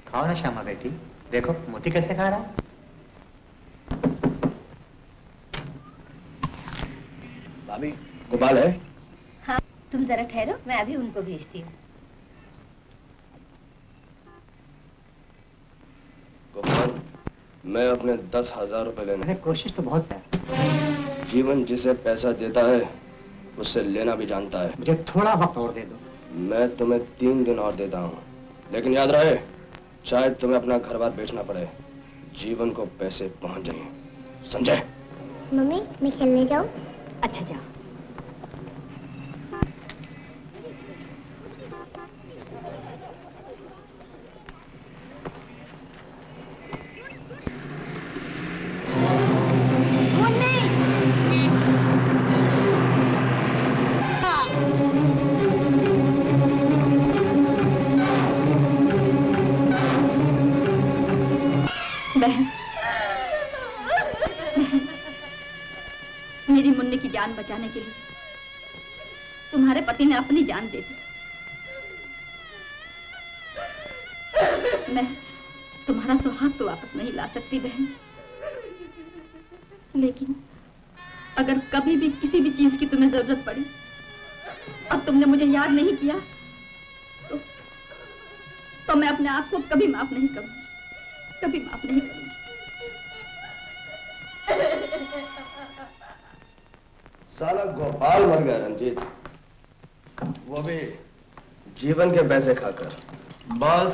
खाओ ना श्यामा बेटी, देखो मोती कैसे खा रहा है। भाभी गोपाल है? हाँ, तुम जरा ठहरो, मैं अभी उनको भेजती हूँ। गोपाल, मैं अपने 10,000 रुपए लेने। मैंने कोशिश तो बहुत है। जीवन जिसे पैसा देता है उससे लेना भी जानता है। मुझे थोड़ा वक्त और दे दो। मैं तुम्हें 3 दिन और देता हूँ, लेकिन याद रहे, चाहे तुम्हें अपना घर बार बेचना पड़े, जीवन को पैसे पहुंच जाएं। समझे? मम्मी, मैं खेलने जाऊं? अच्छा जाओ। मेरी मुन्नी की जान बचाने के लिए तुम्हारे पति ने अपनी जान दे दी। मैं तुम्हारा सुहाग तो वापस नहीं ला सकती बहन, लेकिन अगर कभी भी किसी भी चीज की तुम्हें जरूरत पड़ी और तुमने मुझे याद नहीं किया तो मैं अपने आप को कभी माफ नहीं करूंगी, कभी माफ नहीं करूंगी। साला गोपाल मर गया रंजीत, वो भी जीवन के पैसे खाकर। बस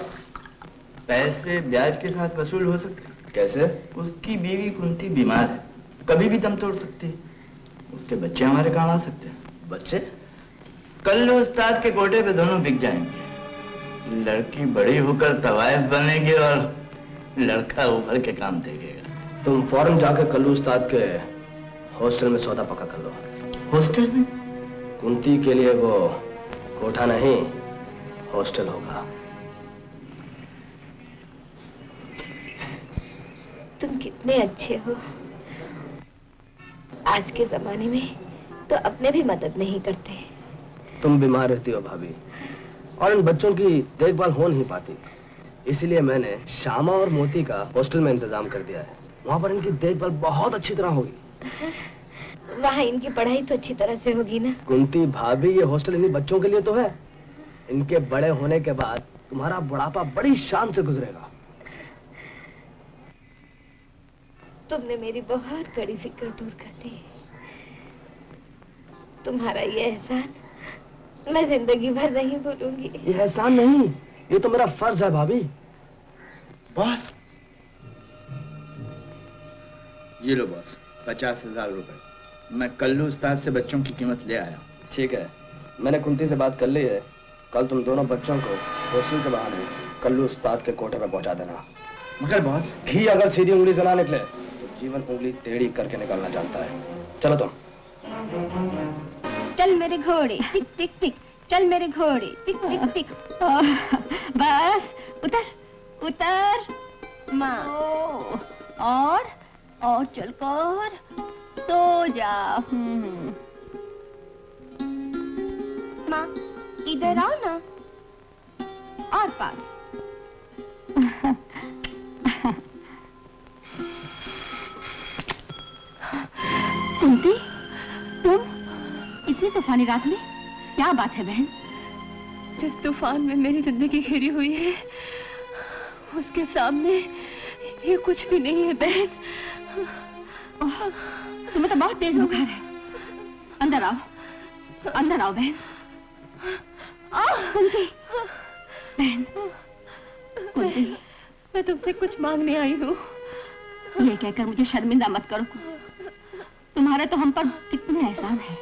पैसे ब्याज के साथ वसूल हो सकते। कैसे? उसकी बीवी कुंती बीमार है, कभी भी दम तोड़ सकती है। उसके बच्चे हमारे काम आ सकते हैं। बच्चे? कल्लू उस्ताद के कोटे पे दोनों बिक जाएंगे। लड़की बड़ी होकर तवायफ बनेगी और लड़का उभर के काम देखेगा। तुम फौरन जाकर कल्लू उस्ताद के हॉस्टल में सौदा पक्का कर लो। हॉस्टल में? कुंती के लिए वो कोठा नहीं, हॉस्टल होगा। तुम कितने अच्छे हो। आज के जमाने में तो अपने भी मदद नहीं करते। तुम बीमार रहती हो भाभी, और इन बच्चों की देखभाल हो नहीं पाती, इसलिए मैंने श्यामा और मोती का हॉस्टल में इंतजाम कर दिया है। वहां पर इनकी देखभाल बहुत अच्छी तरह होगी। वहाँ इनकी पढ़ाई तो अच्छी तरह से होगी ना? कुंती भाभी, ये हॉस्टल इन्हीं बच्चों के लिए तो है। इनके बड़े होने के बाद तुम्हारा बुढ़ापा बड़ी शान से गुजरेगा। तुमने मेरी बहुत बड़ी फिक्र दूर कर दी। तुम्हारा ये एहसान मैं जिंदगी भर नहीं भूलूंगी। ये एहसान नहीं, ये तो मेरा फर्ज है भाभी। बॉस, ये लो बॉस, 50,000 रुपए। मैं कल्लू उस्ताद से बच्चों की कीमत ले आया। ठीक है, मैंने कुंती से बात कर ली है। कल तुम दोनों बच्चों को हॉस्टल के बहाने कल्लू उस्ताद के कोठे पर पहुंचा देना। मगर बॉस, घी अगर सीधी उंगली से ना निकले तो जीवन उंगली टेढ़ी करके निकालना जानता है। चलो तुम। चल मेरे घोड़े, टिक टिक टिक, चल मेरे घोड़े, टिक टिक टिक। बस उतर उतर माँ। और चल कर सो जा। माँ इधर आओ ना, और पास। कुंती, तुम इतनी तूफानी रात में? क्या बात है बहन? जिस तूफान में मेरी जिंदगी घिरी हुई है, उसके सामने ये कुछ भी नहीं है बहन। तुम्हें तो बहुत तेज बुखार है। अंदर आओ, अंदर आओ बहन। कुंती, बहन, कुंती, मैं तुमसे कुछ मांगने आई हूँ। ये कहकर मुझे शर्मिंदा मत करो। तुम्हारे तो हम पर कितने एहसान है।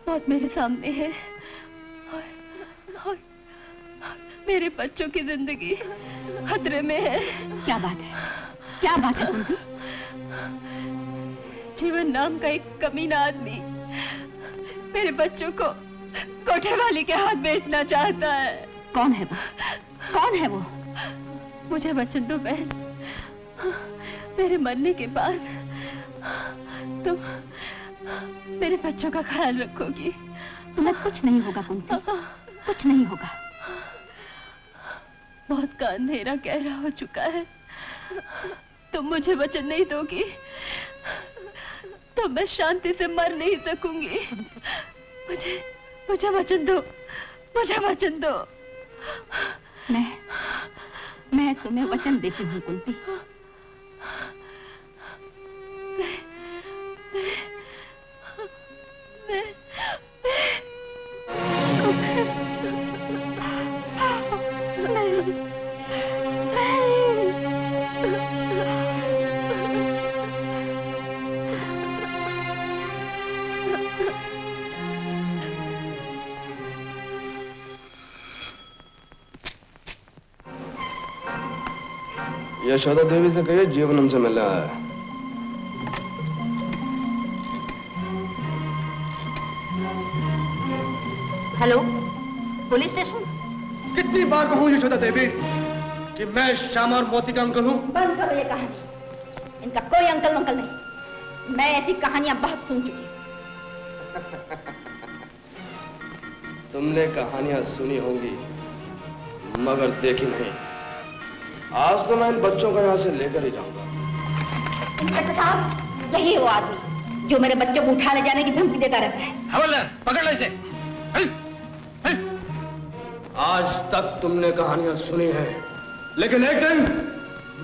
मौत मेरे सामने है और मेरे बच्चों की जिंदगी खतरे में है। क्या बात है, क्या बात है कुंती? जीवन नाम का एक कमीना आदमी मेरे बच्चों को कोठे वाली के हाथ बेचना चाहता है। कौन है वो? कौन है वो? मुझे वचन दो बहन, मेरे मरने के बाद तुम मेरे बच्चों का ख्याल रखोगी। तुम्हें कुछ नहीं होगा कुंती, कुछ नहीं होगा। मौत का अंधेरा गहरा हो चुका है। तुम मुझे वचन नहीं दोगी तो मैं शांति से मर नहीं सकूंगी। मुझे वचन दो, मुझे वचन दो। मैं तुम्हें वचन देती हूँ कुंती। यशोदा देवी से कहिए जीवन हमसे मिलने आया है। Hello, police station. कितनी बार कहूं यशोदा देवी कि मैं श्यामा और मोती का अंकल हूं? बंद करो ये कहानी। इनका कोई अंकल वंकल नहीं। मैं ऐसी कहानियां बहुत सुन चुकी हूं। तुमने कहानियां सुनी होंगी मगर देखी नहीं। आज तो मैं इन बच्चों को यहां से लेकर ही जाऊंगा। इंस्पेक्टर साहब, यही वो आदमी जो मेरे बच्चों को उठा ले जाने की धमकी देता रहता है। हवलदार, पकड़ लो इसे। आज तक तुमने कहानियां सुनी हैं, लेकिन एक दिन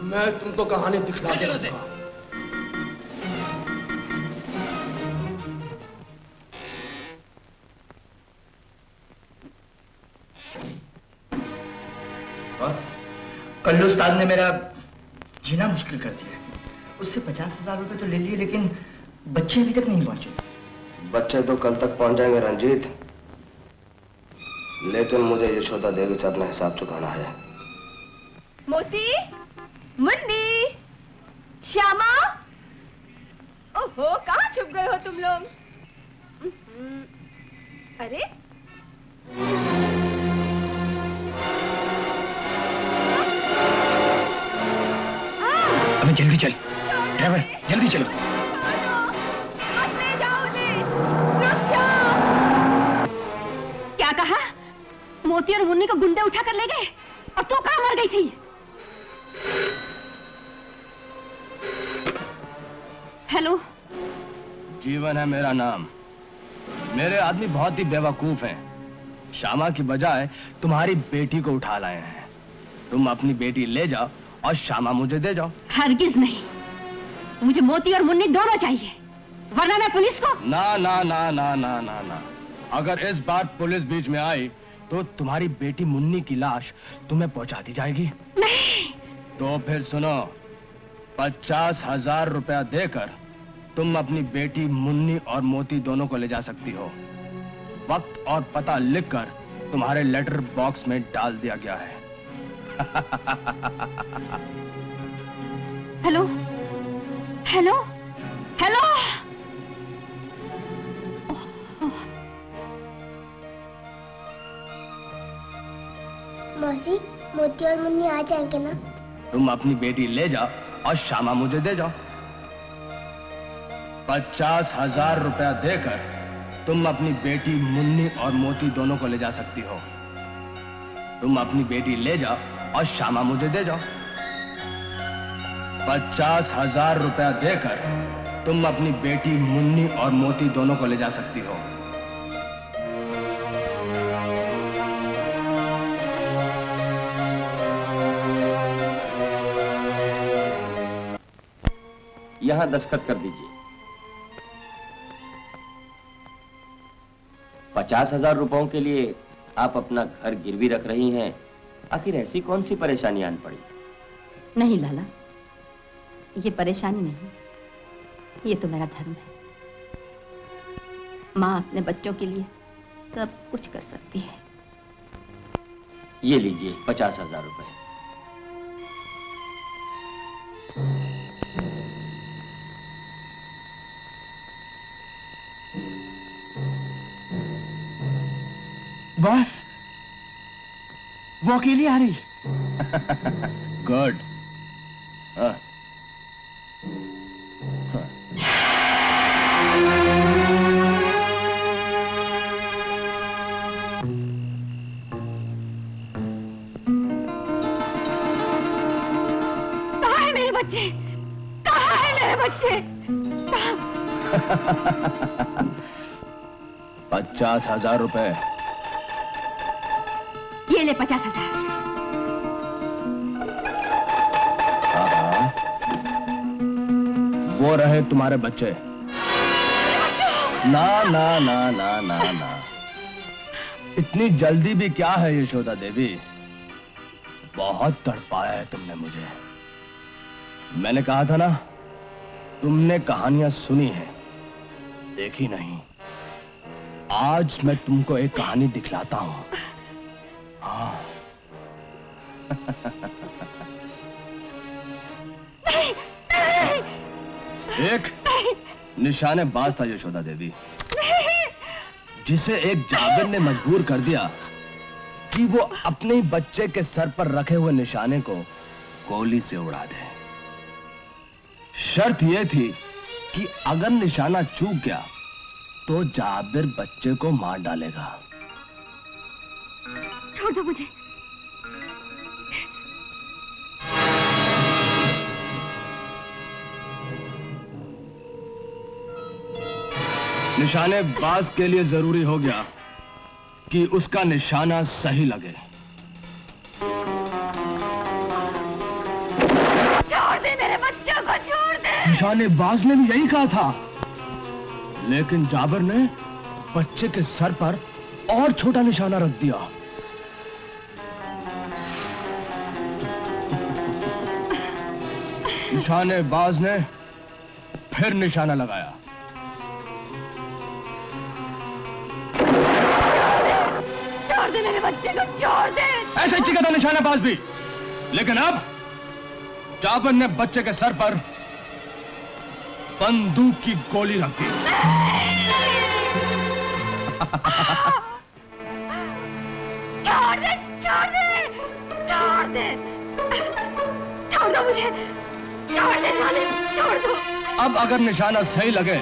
मैं तुमको कहानी दिखला दूंगा। बस कल्लू उस्ताद ने मेरा जीना मुश्किल कर दिया। उससे 50,000 रुपए तो ले लिए, लेकिन बच्चे अभी तक नहीं पहुंचे। बच्चे तो कल तक पहुंच जाएंगे रंजीत, लेकिन मुझे यशोदा देवी से अपना हिसाब चुकाना है। मोती, मुन्नी, श्यामा, ओहो, कहाँ छुप गए हो तुम लोग? अरे अबे जल्दी चल ड्राइवर, जल्दी चलो। मत ले जाओ उन्हें, रुक जाओ। क्या कहा? मोती और मुन्नी को गुंडे उठा कर ले गए और तू कहाँ मर गई थी? हेलो, जीवन है मेरा नाम। मेरे आदमी बहुत ही बेवकूफ हैं। श्यामा की बजाय तुम्हारी बेटी को उठा लाए हैं। तुम अपनी बेटी ले जाओ और श्यामा मुझे दे जाओ। हरगिज नहीं, मुझे मोती और मुन्नी दोनों चाहिए, वरना मैं पुलिस को। ना ना ना ना ना ना ना, अगर इस बार पुलिस बीच में आई तो तुम्हारी बेटी मुन्नी की लाश तुम्हें पहुंचा दी जाएगी। नहीं। तो फिर सुनो, 50,000 रुपया देकर तुम अपनी बेटी मुन्नी और मोती दोनों को ले जा सकती हो। वक्त और पता लिखकर तुम्हारे लेटर बॉक्स में डाल दिया गया है। Hello, hello, hello. मौसी, मोती और मुन्नी आ जाएंगे ना? तुम अपनी बेटी ले जाओ और श्यामा मुझे दे जाओ। 50,000 रुपया देकर तुम अपनी बेटी मुन्नी और मोती दोनों को ले जा सकती हो। तुम अपनी बेटी ले जाओ और श्यामा मुझे दे जाओ। 50,000 रुपया देकर तुम अपनी बेटी मुन्नी और मोती दोनों को ले जा सकती हो। यहां दस्तखत कर दीजिए। 50,000 रुपयों के लिए आप अपना घर गिरवी रख रही हैं। आखिर ऐसी कौन सी परेशानी आन पड़ी? नहीं लाला, ये परेशानी नहीं, ये तो मेरा धर्म है। माँ अपने बच्चों के लिए सब कुछ कर सकती है। ये लीजिए 50,000 रुपए। बस वो अकेली आ रही। गुड। कहाँ है मेरे बच्चे? कहाँ है मेरे बच्चे? 50,000 रुपए। ये ले 50,000। हाँ, वो रहे तुम्हारे बच्चे। ना ना ना ना ना ना, इतनी जल्दी भी क्या है यशोदा देवी? बहुत तड़पाया है तुमने मुझे। मैंने कहा था ना, तुमने कहानियां सुनी है, देखी नहीं। आज मैं तुमको एक कहानी दिखलाता हूं। हाँ। एक निशानेबाज था यशोदा देवी, जिसे एक जाबिर ने मजबूर कर दिया कि वो अपने ही बच्चे के सर पर रखे हुए निशाने को गोली से उड़ा दे। शर्त यह थी कि अगर निशाना चूक गया तो जाबिर बच्चे को मार डालेगा। छोड़ दो मुझे। निशानेबाज के लिए जरूरी हो गया कि उसका निशाना सही लगे। छोड़ दे मेरे बच्चों को, छोड़ दे। निशानेबाज ने भी यही कहा था, लेकिन जाबिर ने बच्चे के सर पर और छोटा निशाना रख दिया। निशानेबाज ने फिर निशाना लगाया। छोड़ दे मेरे बच्चे को, छोड़ दे। ऐसे ही चिका था निशानेबाज भी, लेकिन अब जाबिर ने बच्चे के सर पर बंदूक की गोली रख दी। छोड़ दे, छोड़ दे, छोड़ दे, छोड़ दो मुझे, छोड़ दे साले, छोड़ दो। अब अगर निशाना सही लगे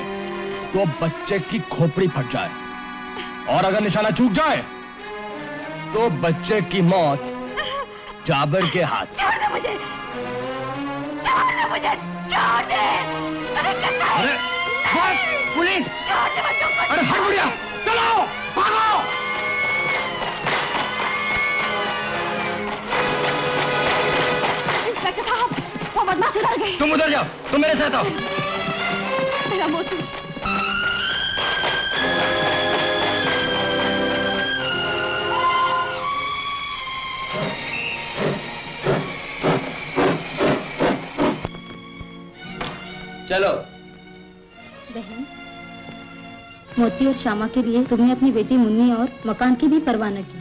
तो बच्चे की खोपड़ी फट जाए, और अगर निशाना चूक जाए तो बच्चे की मौत जाबिर के हाथ। छोड़ दे मुझे, छोड़ दे मुझे, छोड़ दे। अरे बस, पुलिस! छोड़ दे बच्चों को। अरे हट बुढ़िया, चलो भागो। इंस्पेक्टर साहब, वो बदमाश उधर गए। तुम उधर जाओ, तुम मेरे साथ आओ। मेरा मोती। चलो। बहन, मोती और श्यामा के लिए तुमने अपनी बेटी मुन्नी और मकान की भी परवाह न की।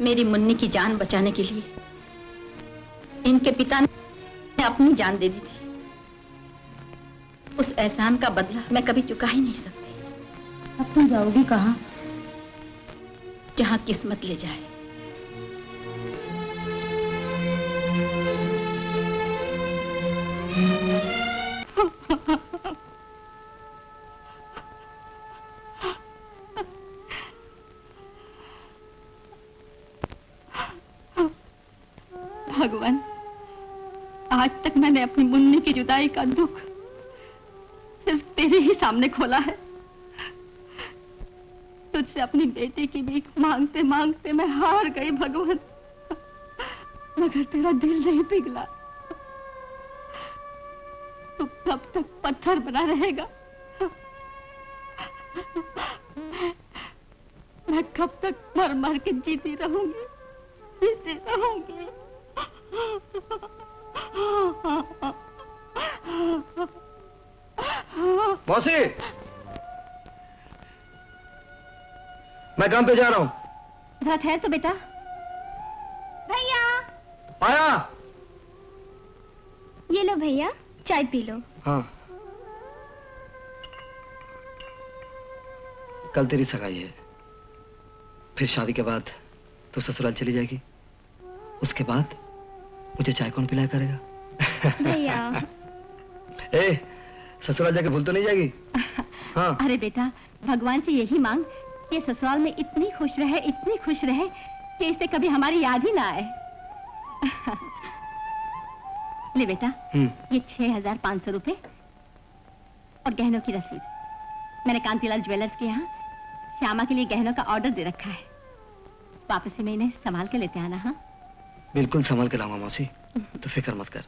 मेरी मुन्नी की जान बचाने के लिए इनके पिता ने अपनी जान दे दी थी। उस एहसान का बदला मैं कभी चुका ही नहीं सकती। अब तुम जाओगी कहाँ? जहाँ किस्मत ले जाए। भगवान, आज तक मैंने अपनी मुन्नी की जुदाई का दुख सिर्फ तेरे ही सामने खोला है। तुझसे अपनी बेटी की भीख मांगते मांगते मैं हार गई भगवान, मगर तेरा दिल नहीं पिघला। तक पत्थर बना रहेगा? मैं कब तक मर मर के जीती रहूंगी, जीती रहूंगी। मौसी, मैं काम पे जा रहा हूँ। जरा ठहर तो बेटा। भैया, आया। ये लो भैया, चाय पी लो। हाँ। कल तेरी सगाई है, फिर शादी के बाद तू ससुराल चली जाएगी। उसके बाद मुझे चाय कौन पिलाया करेगा? भैया। ए, ससुराल जाके भूल तो नहीं जाएगी? हाँ। अरे बेटा, भगवान से यही मांग कि ससुराल में इतनी खुश रहे, इतनी खुश रहे कि इसे कभी हमारी याद ही ना आए। ले बेटा, ये 6,500 रुपए और गहनों की रसीद। मैंने कांतिलाल ज्वेलर्स के यहाँ श्यामा के लिए गहनों का ऑर्डर दे रखा है। वापस ही मैं इन्हें संभाल के लेते आना। हाँ, बिल्कुल संभाल के लाऊंगा मौसी, तो फिक्र मत कर।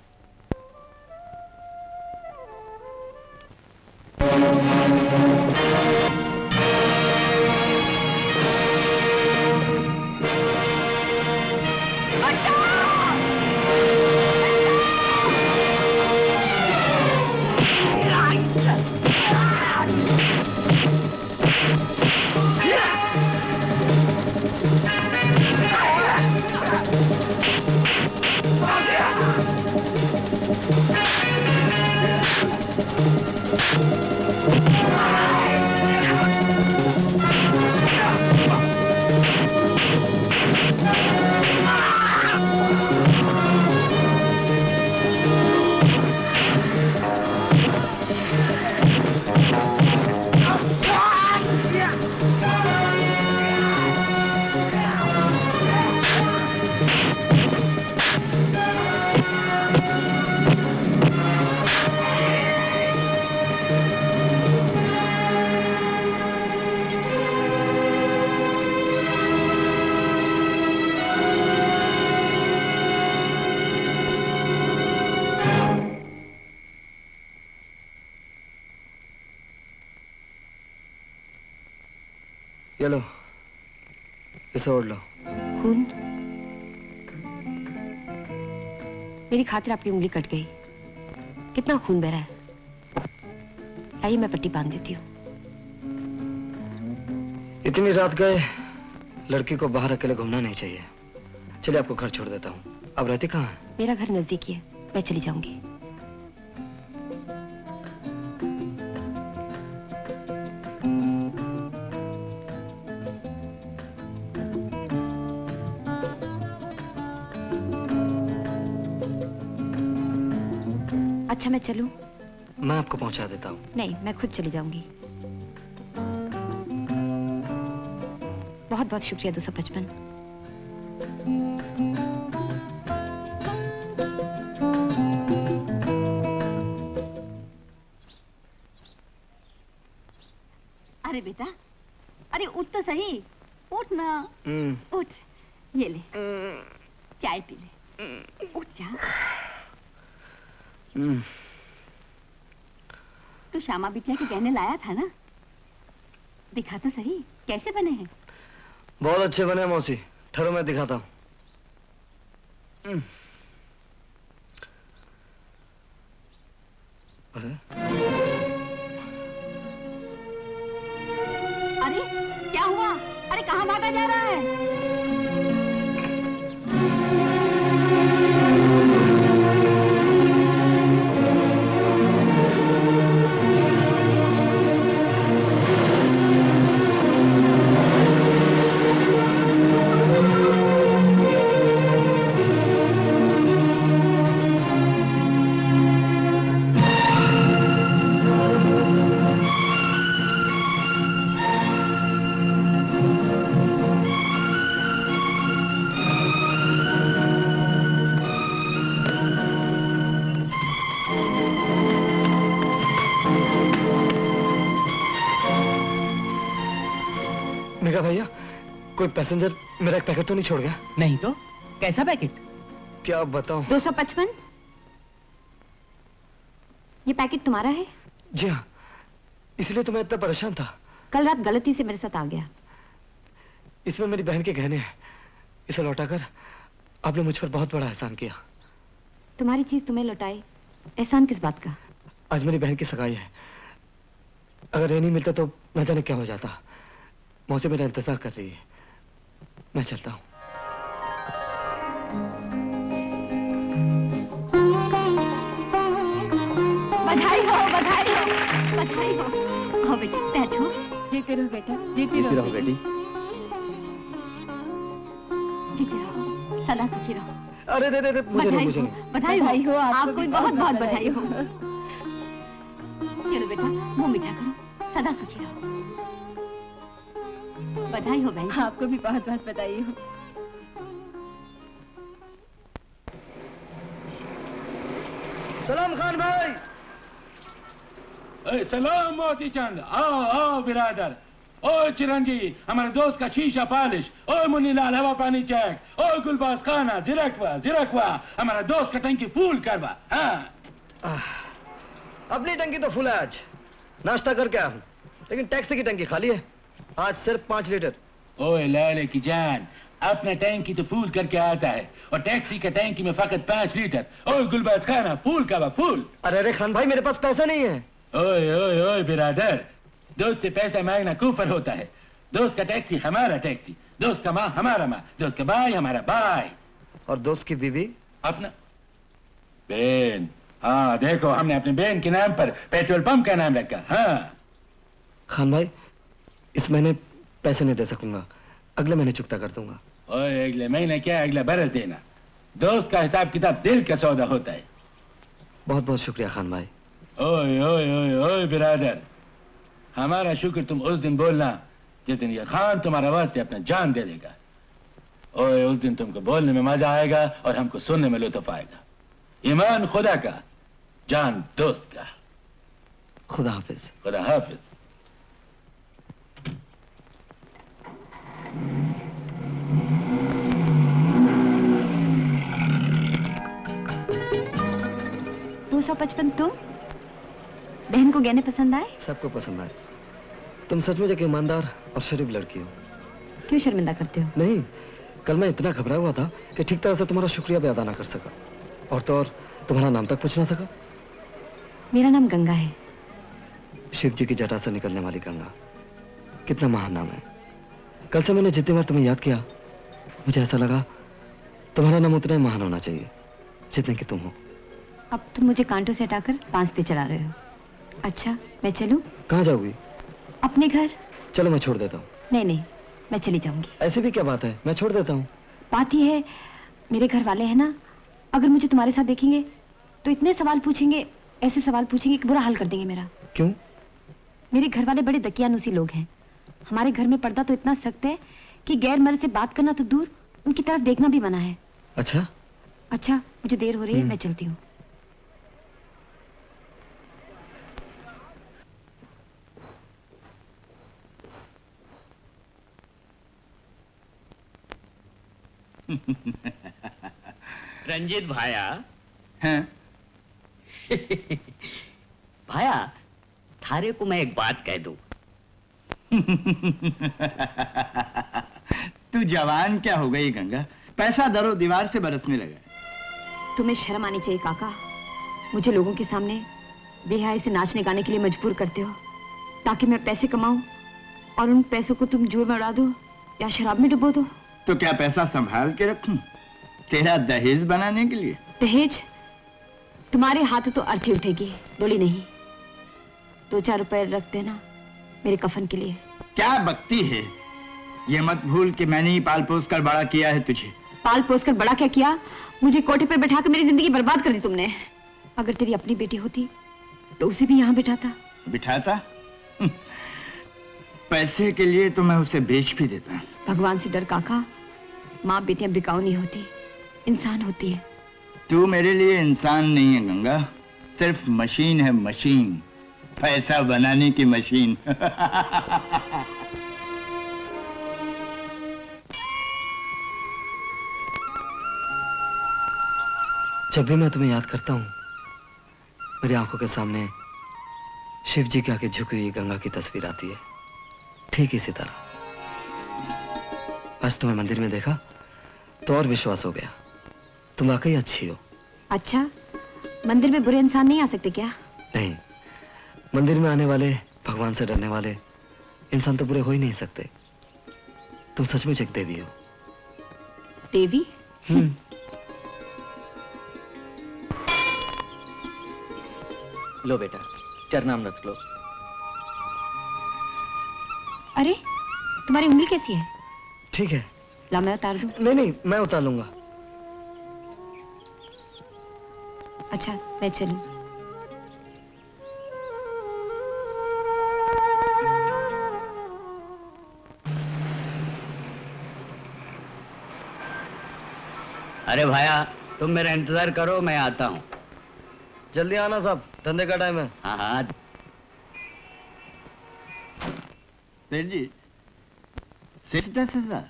चलो, इसे ओढ़ लो। खून? मेरी खातिर आपकी उंगली कट गई। कितना खून बह रहा है? आइए मैं पट्टी बांध देती हूँ। इतनी रात गए, लड़की को बाहर अकेले घूमना नहीं चाहिए। चलिए आपको घर छोड़ देता हूँ। अब रहती कहाँ है? मेरा घर नजदीक ही है, मैं चली जाऊंगी। अच्छा मैं चलूं? मैं आपको पहुंचा देता हूँ। नहीं, मैं खुद चली जाऊंगी। बहुत बहुत शुक्रिया 255। अरे बेटा, अरे उठ तो सही, उठ ना। उठ, ये ले, चाय पी ले, उठ जा। तू श्यामा बिटिया के गहने लाया था ना? दिखा तो सही, कैसे बने हैं? बहुत अच्छे बने मौसी, ठहरो मैं दिखाता हूँ। अरे क्या हुआ? अरे कहाँ भागा जा रहा है? भैया, कोई पैसेंजर मेरा एक पैकेट तो नहीं छोड़ गया? नहीं तो कैसा पैकेट? क्या बताऊं? 255। ये पैकेट तुम्हारा है? जी हाँ, इसलिए तो मैं इतना परेशान था। कल रात गलती से मेरे साथ आ गया। इसमें मेरी बहन के गहने हैं। इसे लौटाकर आपने मुझ पर बहुत बड़ा एहसान किया। तुम्हारी चीज तुम्हें लौटाई, एहसान किस बात का? आज मेरी बहन की सगाई है। अगर ये नहीं मिलता तो न जाने क्या हो जाता। मौसी मेरा इंतजार कर रही है। मैं चलता हूँ। बधाई हो, बधाई हो, बधाई हो। आओ बेटी, बैठो। जीते रहो बेटा, जीते रहो बेटी। जीते रहो, सदा सुखी रहो। अरे रे रे रे, मुझे नहीं, मुझे नहीं। बधाई हो, आपको भी बहुत बहुत बधाई हो। चलो बेटा, मुंह मीठा करो, सदा सुखी रहो। बधाई हो बहन। आपको भी बहुत बहुत बधाई हो। सलाम खान भाई। सलाम मोती चंद। आओ आओ बिरादर। ओ चिरंजी, हमारे दोस्त का शीशा पालिश। ओ मुन्नीलाल, हवा पानी चेक। ओ गुलबाज खाना, जिरकवा हमारा दोस्त का टंकी फूल करवा। हाँ, अपनी टंकी तो फुल है आज। नाश्ता करके आया हूँ, लेकिन टैक्सी की टंकी खाली है। आज सिर्फ 5 लीटर। ओए लाले की जान, अपना टैंकी तो फूल करके आता है और टैक्सी का टैंकी में फकत 5 लीटर। ओए गुलबाज खाना, फूल करवा फूल। अरे अरे खान भाई, मेरे पास पैसा नहीं है। ओए ओए ओए बिरादर, दोस्त से पैसा मांगना कुफर होता है। दोस्त का टैक्सी हमारा टैक्सी, दोस्त का माँ हमारा माँ, दोस्त का भाई हमारा भाई। और दोस्त की बीवी? अपना बेन। हाँ देखो, हमने अपने बेन के नाम पर पेट्रोल पंप का नाम रखा। हाँ खान भाई, इस महीने पैसे नहीं दे सकूंगा, अगले महीने चुकता कर दूंगा। ओए अगले महीने क्या, अगला बरस देना। दोस्त का हिसाब किताब दिल का सौदा होता है। बहुत बहुत शुक्रिया खान भाई। ओए ओए ओए ओए बिरादर, हमारा शुक्र तुम उस दिन बोलना जिस दिन ये खान तुम्हारा वास्ते अपना जान दे देगा। ओए उस दिन तुमको बोलने में मजा आएगा और हमको सुनने में लुत्फ आएगा। ईमान खुदा का, जान दोस्त का। खुदा हाफिज। खुदा हाफिज। दो 255 तुम? बहन को गहने पसंद आए? सबको पसंद आए। तुम सचमुच एक ईमानदार और शरीफ लड़की हो। क्यों शर्मिंदा करते हो? नहीं, कल मैं इतना घबरा हुआ था कि ठीक तरह से तुम्हारा शुक्रिया भी अदा ना कर सका, और तो और तुम्हारा नाम तक पूछ ना सका। मेरा नाम गंगा है। शिव जी की जटा से निकलने वाली गंगा, कितना महान नाम है। कल से मैंने जितनी बार तुम्हें याद किया, मुझे ऐसा लगा तुम्हारा नाम उतना ही महान होना चाहिए जितने कि तुम हो। अब तुम मुझे कांटों से हटाकर बांस पे चढ़ा रहे हो। अच्छा, मैं चलूं? कहाँ जाओगी? अपने घर। चलो मैं छोड़ देता हूँ। नहीं नहीं, मैं चली जाऊंगी। ऐसी भी क्या बात है, मैं छोड़ देता हूँ। बात ही है, मेरे घर वाले हैं ना, अगर मुझे तुम्हारे साथ देखेंगे तो इतने सवाल पूछेंगे, ऐसे सवाल पूछेंगे कि बुरा हाल कर देंगे मेरा। क्यों? मेरे घर वाले बड़े दकियानुसी लोग हैं। हमारे घर में पर्दा तो इतना सख्त है कि गैर मर्द से बात करना तो दूर, उनकी तरफ देखना भी मना है। अच्छा अच्छा, मुझे देर हो रही है, मैं चलती हूँ। रंजीत भाया। हाँ? भाया, थारे को मैं एक बात कह दूं। तू जवान क्या हो गई गंगा, पैसा दरो दीवार से बरसने लगा। तुम्हें शर्म आनी चाहिए काका। मुझे लोगों के सामने बेहयाई से नाचने गाने के लिए मजबूर करते हो ताकि मैं पैसे कमाऊं और उन पैसों को तुम जुए में उड़ा दो या शराब में डुबो दो। तो क्या पैसा संभाल के रखूं तेरा दहेज बनाने के लिए? दहेज? तुम्हारे हाथ तो अर्थी उठेगी, डोली नहीं। 2-4 रुपए रख देना मेरे कफन के लिए। क्या बकती है, ये मत भूल कि मैंने ही पाल पोस कर बड़ा किया है तुझे। पाल पोस कर बड़ा क्या किया? मुझे कोठे पर बैठाकर मेरी जिंदगी बर्बाद कर दी तुमने। अगर तेरी अपनी बेटी होती तो उसे भी यहाँ बिठाता। बिठाता? पैसे के लिए तो मैं उसे बेच भी देता। भगवान से डर काका, माँ बेटियां बिकाऊ नहीं होती, इंसान होती है। तू मेरे लिए इंसान नहीं है गंगा, सिर्फ मशीन है, मशीन, पैसा बनाने की मशीन। जब भी मैं तुम्हें याद करता हूँ, मेरी आंखों के सामने शिव जी के आगे झुकी हुई गंगा की तस्वीर आती है, ठीक इसी तरह। आज तुम्हें मंदिर में देखा तो और विश्वास हो गया, तुम वाकई अच्छी हो। अच्छा, मंदिर में बुरे इंसान नहीं आ सकते क्या? नहीं, मंदिर में आने वाले, भगवान से डरने वाले इंसान तो बुरे हो ही नहीं सकते। तुम सचमुच एक देवी हो। देवी? लो बेटा, चरनामृत लो। अरे, तुम्हारी उंगली कैसी है? ठीक है। ला मैं उतार दूं? नहीं नहीं, मैं उतार लूंगा। अच्छा, मैं चलूं। अरे भाया, तुम मेरा इंतजार करो, मैं आता हूँ। जल्दी आना साहब, धंधे का टाइम है। हाँ हाँ। सेठ जी, सेठ 10,000?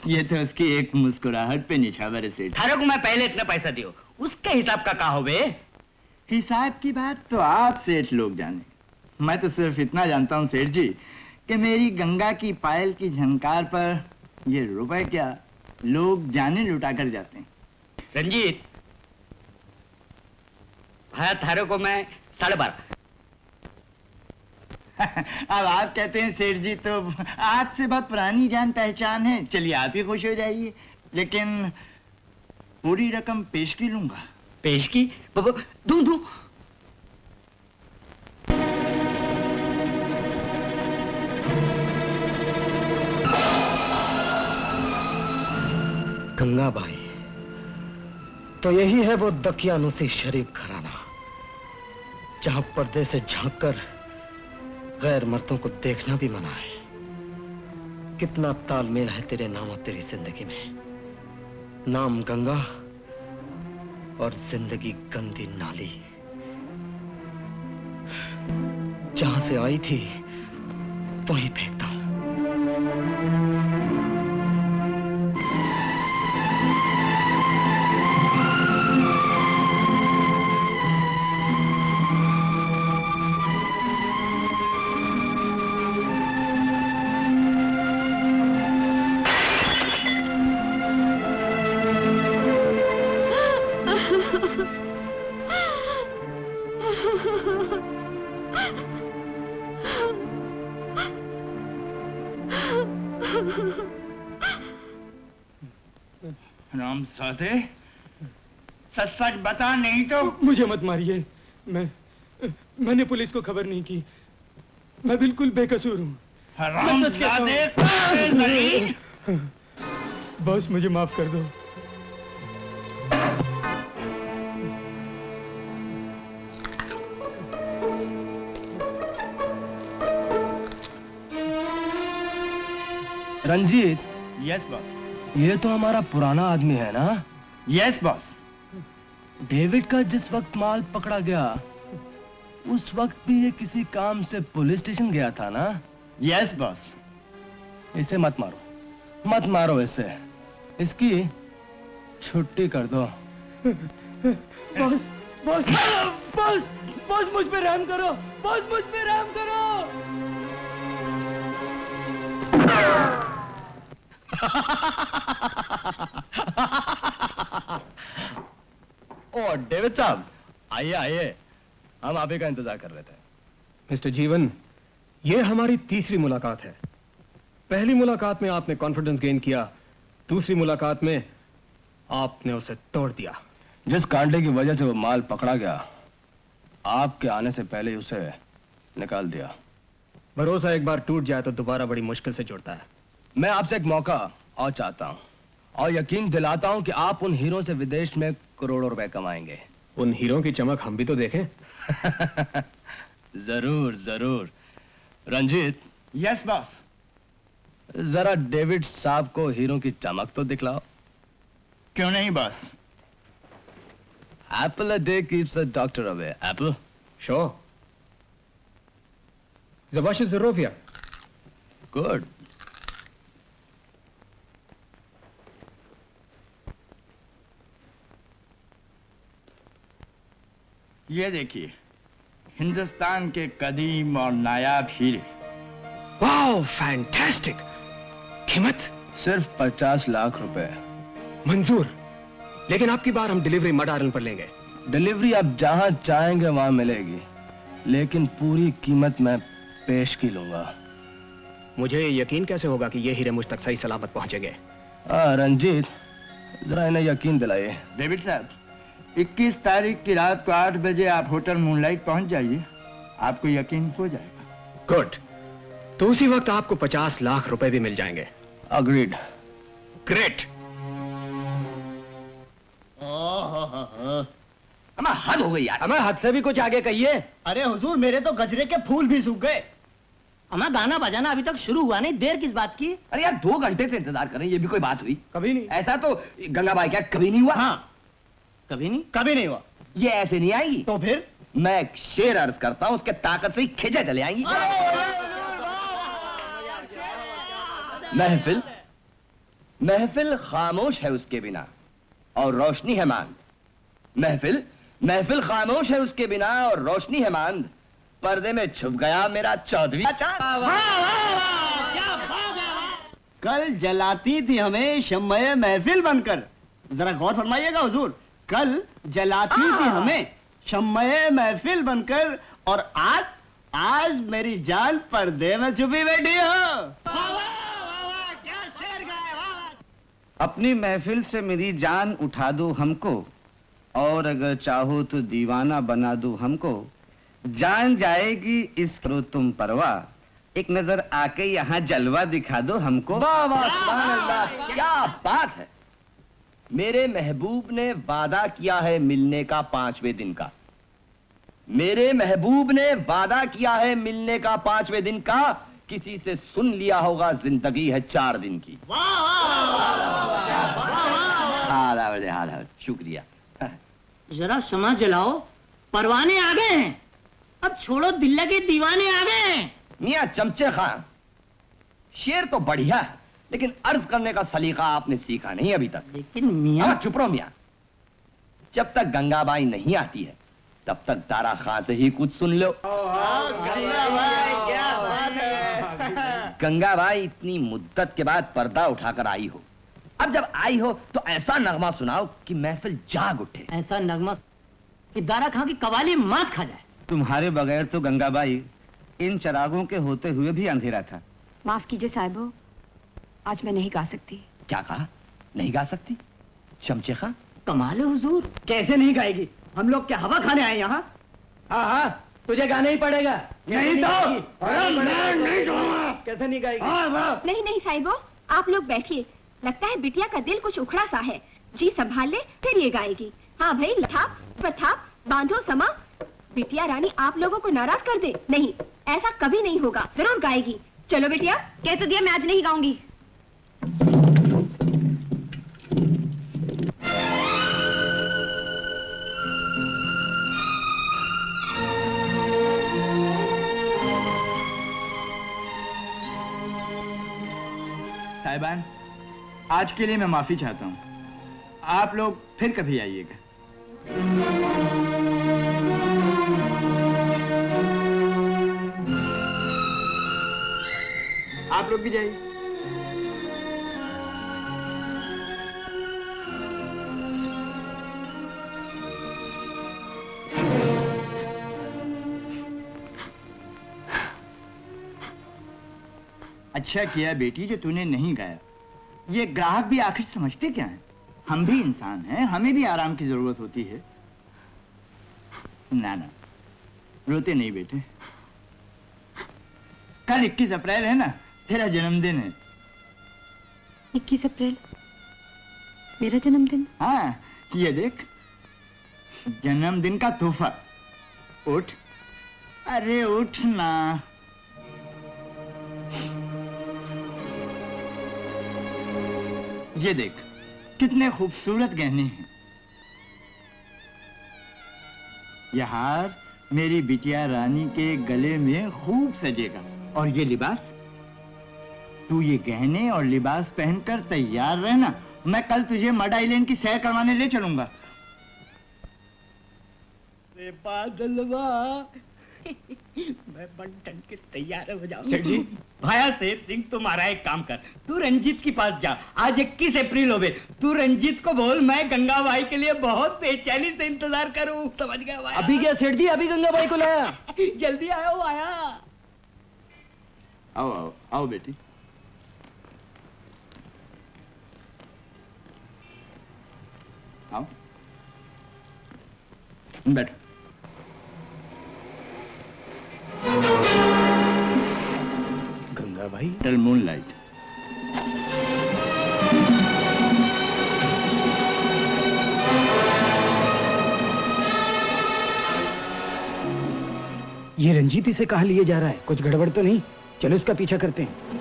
ये तो उसकी एक मुस्कुराहट पे निछावर है सेठ। थारे को मैं पहले इतना पैसा दियो, उसके हिसाब का हो बे? हिसाब की बात तो आप सेठ लोग जाने, मैं तो सिर्फ इतना जानता हूँ सेठ जी कि मेरी गंगा की पायल की झनकार पर ये रुपए क्या, लोग जाने लुटा कर जाते हैं। रंजीत, भाया थारे को मैं 12.5। अब आप कहते हैं सेठ जी तो आपसे बहुत पुरानी जान पहचान है, चलिए आप ही खुश हो जाइए, लेकिन पूरी रकम पेश की लूंगा। पेश की? दूं दूं। गंगाबाई, तो यही है वो दकियानुसी शरीफ घराना, जहां पर्दे से झांककर गैर मर्दों को देखना भी मना है। कितना तालमेल है तेरे नाम और तेरी जिंदगी में। नाम गंगा और जिंदगी गंदी नाली। जहां से आई थी वहीं फेंकता हूं। राम साधे, सच सच बता, नहीं तो। मुझे मत मारिए, मैंने पुलिस को खबर नहीं की, मैं बिल्कुल बेकसूर हूँ। राम साधे, बॉस मुझे माफ कर दो। रंजीत। Yes boss. ये तो हमारा पुराना आदमी है ना? Yes boss. डेविड का जिस वक्त माल पकड़ा गया, उस वक्त भी ये किसी काम से पुलिस स्टेशन गया था ना? Yes boss. इसे मत मारो, मत मारो इसे, इसकी छुट्टी कर दो। बॉस, बॉस, बॉस, बॉस मुझ पे रहम करो, बॉस मुझ पे रहम करो। ओ डेविड साहब, आइए आइए, हम आप ही का इंतजार कर रहे थे। मिस्टर जीवन, ये हमारी तीसरी मुलाकात है। पहली मुलाकात में आपने कॉन्फिडेंस गेन किया, दूसरी मुलाकात में आपने उसे तोड़ दिया। जिस कांटे की वजह से वो माल पकड़ा गया, आपके आने से पहले ही उसे निकाल दिया। भरोसा एक बार टूट जाए तो दोबारा बड़ी मुश्किल से जुड़ता है। मैं आपसे एक मौका और चाहता हूं, और यकीन दिलाता हूं कि आप उन हीरों से विदेश में करोड़ों रुपए कमाएंगे। उन हीरों की चमक हम भी तो देखें। जरूर जरूर। रंजीत। Yes boss. जरा डेविड साहब को हीरो की चमक तो दिखलाओ। क्यों नहीं boss? Apple a day keeps a doctor away. Apple? Sure. Zabash is Zerovia. Good. ये देखिए, हिंदुस्तान के कदीम और नायाब हीरे। Wow, fantastic. कीमत सिर्फ 50 लाख रुपए। मंजूर, लेकिन आपकी बार हम डिलीवरी मड आयरन पर लेंगे। डिलीवरी आप जहां चाहेंगे वहां मिलेगी, लेकिन पूरी कीमत मैं पेश की लूंगा। मुझे यकीन कैसे होगा कि ये हीरे मुझ तक सही सलामत पहुंचेंगे? रंजीत, जरा इन्हें यकीन दिलाइए। डेविड साहब, 21 तारीख की रात को 8 बजे आप होटल मूनलाइट पहुंच जाइए, आपको यकीन हो जाएगा। गुड, तो उसी वक्त आपको 50 लाख रुपए भी मिल जाएंगे। अग्रीड। ग्रेट। अम्मा हद हो गई यार। हमें हद से भी कुछ आगे कहिए। अरे हुजूर, मेरे तो गजरे के फूल भी सूख गए। हमारा गाना बजाना अभी तक शुरू हुआ नहीं, देर किस बात की? अरे यार 2 घंटे से इंतजार कर रहे हैं, ये भी कोई बात हुई? कभी नहीं। ऐसा तो गंगाबाई क्या कभी नहीं हुआ? हाँ, कभी नहीं? कभी नहीं हुआ। ये ऐसे नहीं आएगी। तो फिर मैं एक शेर अर्ज करता हूँ, उसके ताकत से ही खिंचे चले आएंगी। महफिल महफिल खामोश है उसके बिना और रोशनी है मांद। महफिल महफिल खामोश है उसके बिना और रोशनी है मांद। पर्दे में छुप गया मेरा चौधरी चांद। कल जलाती थी हमें शम्मे महफिल बनकर। जरा गौर फरमाइएगा हुजूर, कल जलाती थी हमें शम्मे महफिल बनकर, और आज मेरी जान पर्दे में छुपी बैठी हो। अपनी महफिल से मेरी जान उठा दो हमको, और अगर चाहो तो दीवाना बना दो हमको। जान जाएगी इस करो तुम परवाह, एक नजर आके यहाँ जलवा दिखा दो हमको। वाह वाह, सुभान अल्लाह, क्या बात है। मेरे महबूब ने वादा किया है मिलने का 5वें दिन का। मेरे महबूब ने वादा किया है मिलने का 5वें दिन का। किसी से सुन लिया होगा जिंदगी है 4 दिन की। हाँ, शुक्रिया। जरा क्षमा जलाओ, परवाने आ गए हैं। अब छोड़ो, दिल्ला के दीवाने आ गए हैं। मियां चमचे खान, शेर तो बढ़िया है, लेकिन अर्ज करने का सलीका आपने सीखा नहीं अभी तक। लेकिन मियां, चुप रहो मियां। जब तक गंगाबाई नहीं आती है तब तक दारा खां से ही कुछ सुन लो। गंगाबाई इतनी मुद्दत के बाद पर्दा उठाकर आई हो, अब जब आई हो तो ऐसा नगमा सुनाओ कि महफिल जाग उठे। ऐसा नगमा कि दारा खां की कवाली मात खा जाए। तुम्हारे बगैर तो गंगाबाई इन चरागों के होते हुए भी अंधेरा था। माफ कीजिए साहिबो, आज मैं नहीं गा सकती। क्या कहा? नहीं गा सकती? चमचे खां, कमाल है हुजूर। कैसे नहीं गाएगी? हम लोग क्या हवा खाने आए यहाँ? हाँ, तुझे गाना ही पड़ेगा। नहीं तो नहीं गाऊंगा। कैसे नहीं गाएगी? नहीं नहीं साहिबो, आप लोग बैठिए। लगता है बिटिया का दिल कुछ उखड़ा सा है। जी संभाल ले, फिर ये गाएगी। हाँ भाई, थाप पर थाप बांधो समा। बिटिया रानी आप लोगों को नाराज कर दे। नहीं, ऐसा कभी नहीं होगा, जरूर गाएगी। चलो बिटिया, कह तो दिया मैं आज नहीं गाऊंगी। साहिबान, आज के लिए मैं माफी चाहता हूँ। आप लोग फिर कभी आइएगा। आप लोग भी जाइए। अच्छा किया बेटी जो तूने नहीं गाया। ये ग्राहक भी आखिर समझते क्या हैं? हम भी इंसान हैं, हमें भी आराम की जरूरत होती है। ना ना, रोते नहीं बेटे। कल 21 अप्रैल है ना, तेरा जन्मदिन है। 21 अप्रैल मेरा जन्मदिन? हाँ, ये देख, जन्मदिन का तोहफा। उठ, अरे उठ ना। ये देख, कितने खूबसूरत गहने हैं। यह हार मेरी बिटिया रानी के गले में खूब सजेगा। और ये लिबास, तू ये गहने और लिबास पहनकर तैयार रहना। मैं कल तुझे मड आइलैंड की सैर करवाने ले चलूंगा। अरे बादलवा मैं बंटन के तैयार हो जाऊं। सेठ जी। भाया शेर सिंह तुम्हारा एक काम कर, तू रंजीत के पास जा। आज 21 अप्रैल हो गए, तू रंजीत को बोल मैं गंगाबाई के लिए बहुत बेचैनी से इंतजार करूं, समझ गया भाया? अभी क्या सेठ जी, अभी गंगाबाई को लाया। जल्दी आओ आया। आओ आओ आओ बेटी। आओ बैठो। Gangabai till moonlight. ये रंजीत इसे कहाँ लिए जा रहा है? कुछ गड़बड़ तो नहीं? चलो इसका पीछा करते हैं।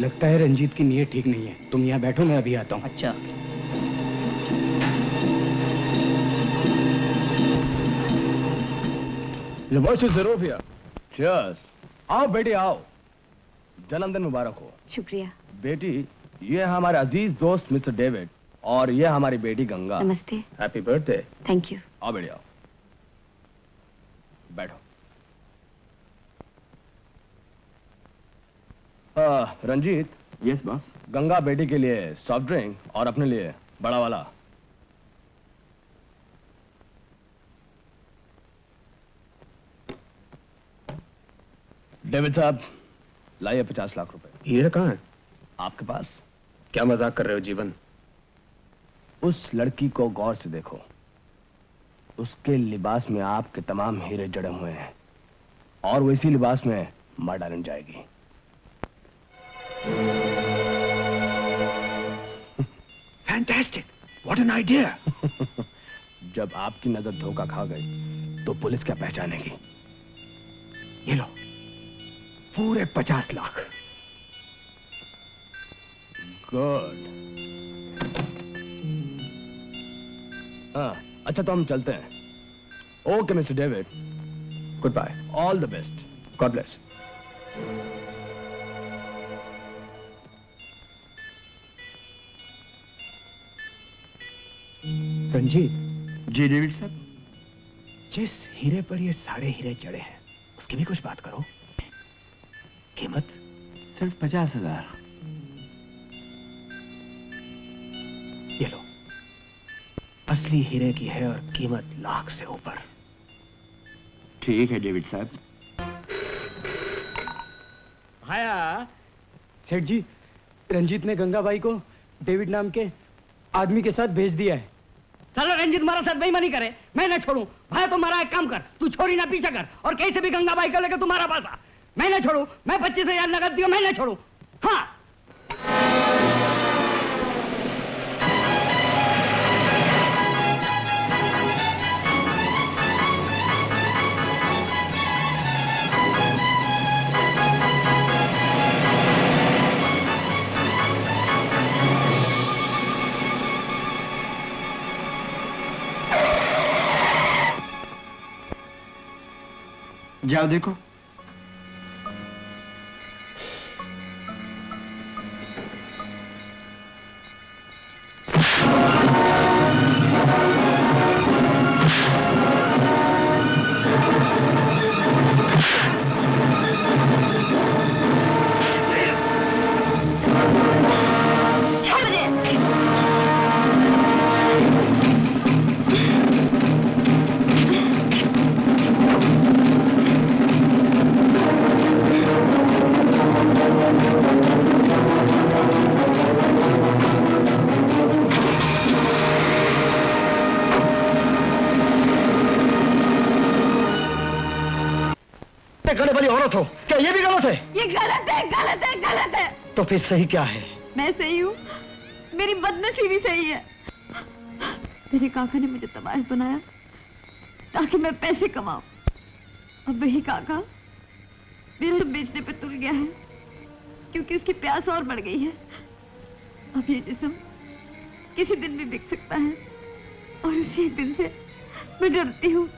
लगता है रंजीत की नीयत ठीक नहीं है। तुम यहाँ बैठो, मैं अभी आता हूँ। अच्छा। जरूर भैया। चीयर्स। आओ बेटी आओ, जन्मदिन मुबारक हो। शुक्रिया। बेटी ये हमारे अजीज दोस्त मिस्टर डेविड और ये हमारी बेटी गंगा। नमस्ते। Happy birthday. Thank you. आओ बेटी आओ, बैठो। रंजीत। Yes boss. गंगा बेटी के लिए सॉफ्ट ड्रिंक और अपने लिए बड़ा वाला। डेविड साहब लाइए 50 लाख रुपए। ये कहाँ है? आपके पास। क्या मजाक कर रहे हो जीवन? उस लड़की को गौर से देखो, उसके लिबास में आपके तमाम हीरे जड़े हुए हैं और वो इसी लिबास में मार डालने जाएगी। Fantastic, what an idea. जब आपकी नजर धोखा खा गई तो पुलिस क्या पहचानेगी? ये लो पूरे 50 लाख। गुड। हाँ अच्छा, तो हम चलते हैं। Okay mister David, good bye. All the best. God bless. Ranjit. जी डेविड साहब। जिस हीरे पर ये सारे हीरे जड़े हैं उसकी भी कुछ बात करो। कीमत सिर्फ 50,000। ये लो, असली हीरे की है और कीमत लाख से ऊपर। ठीक है डेविड साहब। भाया। सेठ जी, रंजीत ने गंगाबाई को डेविड नाम के आदमी के साथ भेज दिया है। साला रंजीत हमारा साथ बेईमानी करे, मैं ना छोड़ू। भाई तो मारा एक काम कर, तू छोरी ना पीछा कर और कहीं से भी गंगाबाई को लेकर तुम्हारा पास आ। मैं ना छोड़ू, मैं 25,000 नगद दियो, मैं ना छोड़ू। हाँ। जाओ देखो। करने वाली औरत हो, क्या ये भी गलत है? ये गलत है, गलत है, गलत है। तो फिर सही क्या है? मैं सही हूँ, मेरी बदनसीबी सही है। मेरे काका ने मुझे तबाह बनाया ताकि मैं पैसे कमाऊं। अब वही काका मेरे बेचने पे तुल गया है। क्योंकि उसकी प्यास और बढ़ गई है। अब ये जिस्म किसी दिन भी बिक सकता है और उसी एक दिन से मैं डरती हूँ।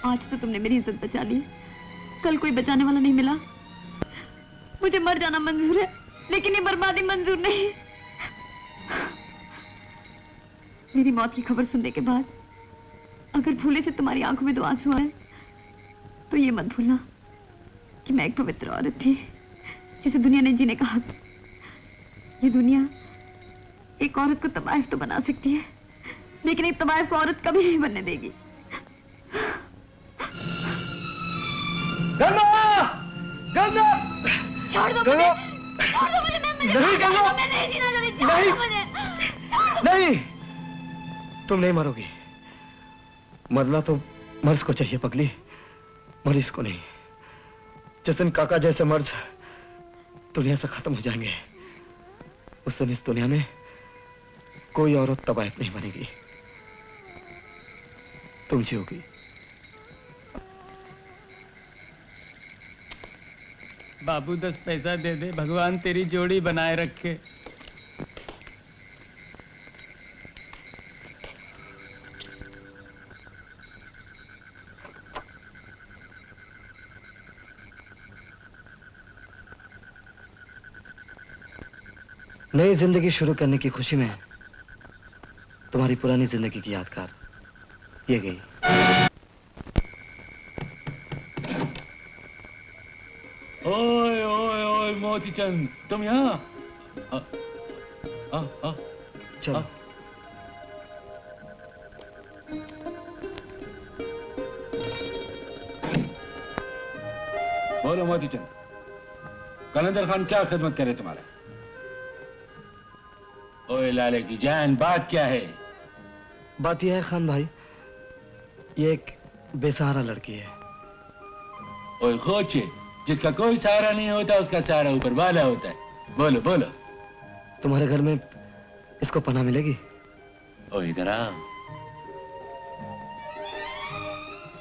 आज तो तुमने मेरी इज्जत बचा ली, कल कोई बचाने वाला नहीं मिला। मुझे मर जाना मंजूर है, लेकिन ये बर्बादी मंजूर नहीं। मेरी मौत की खबर सुनने के बाद अगर भूले से तुम्हारी आंखों में 2 आंसू आए तो ये मत भूलना कि मैं एक पवित्र औरत थी जिसे दुनिया ने जीने का हक। ये दुनिया एक औरत को तवाइफ तो बना सकती है, लेकिन एक तवाइफ को औरत कभी नहीं बनने देगी। गंगा! गंगा! छोड़ दो मुझे, छोड़ दो मुझे, नहीं गंगा! मैं नहीं जीना चाहती, छोड़ दो मुझे, छोड़ दो। नहीं, तुम नहीं मरोगी। मरना तो मर्ज को चाहिए पगली, मरीज को नहीं। जिस दिन काका जैसे मर्ज दुनिया से खत्म हो जाएंगे, उस दिन इस दुनिया में कोई औरत तवाइफ नहीं बनेगी। तुम जियोगी। बाबू 10 पैसा दे दे, भगवान तेरी जोड़ी बनाए रखे। नई जिंदगी शुरू करने की खुशी में तुम्हारी पुरानी जिंदगी की यादगार ये गई। ओए ओए ओए मोतीचंद, तुम यहाँ? चलो। बोलो मोतीचंद, कलंदर खान क्या खिदमत करे तुम्हारा? ओए लाले की जान, बात क्या है? बात यह है खान भाई, ये एक बेसहारा लड़की है। ओए खोचे, जिसका कोई सहारा नहीं होता उसका सहारा ऊपर वाला होता है। बोलो बोलो। तुम्हारे घर में इसको पनाह मिलेगी? ओ इधर आओ।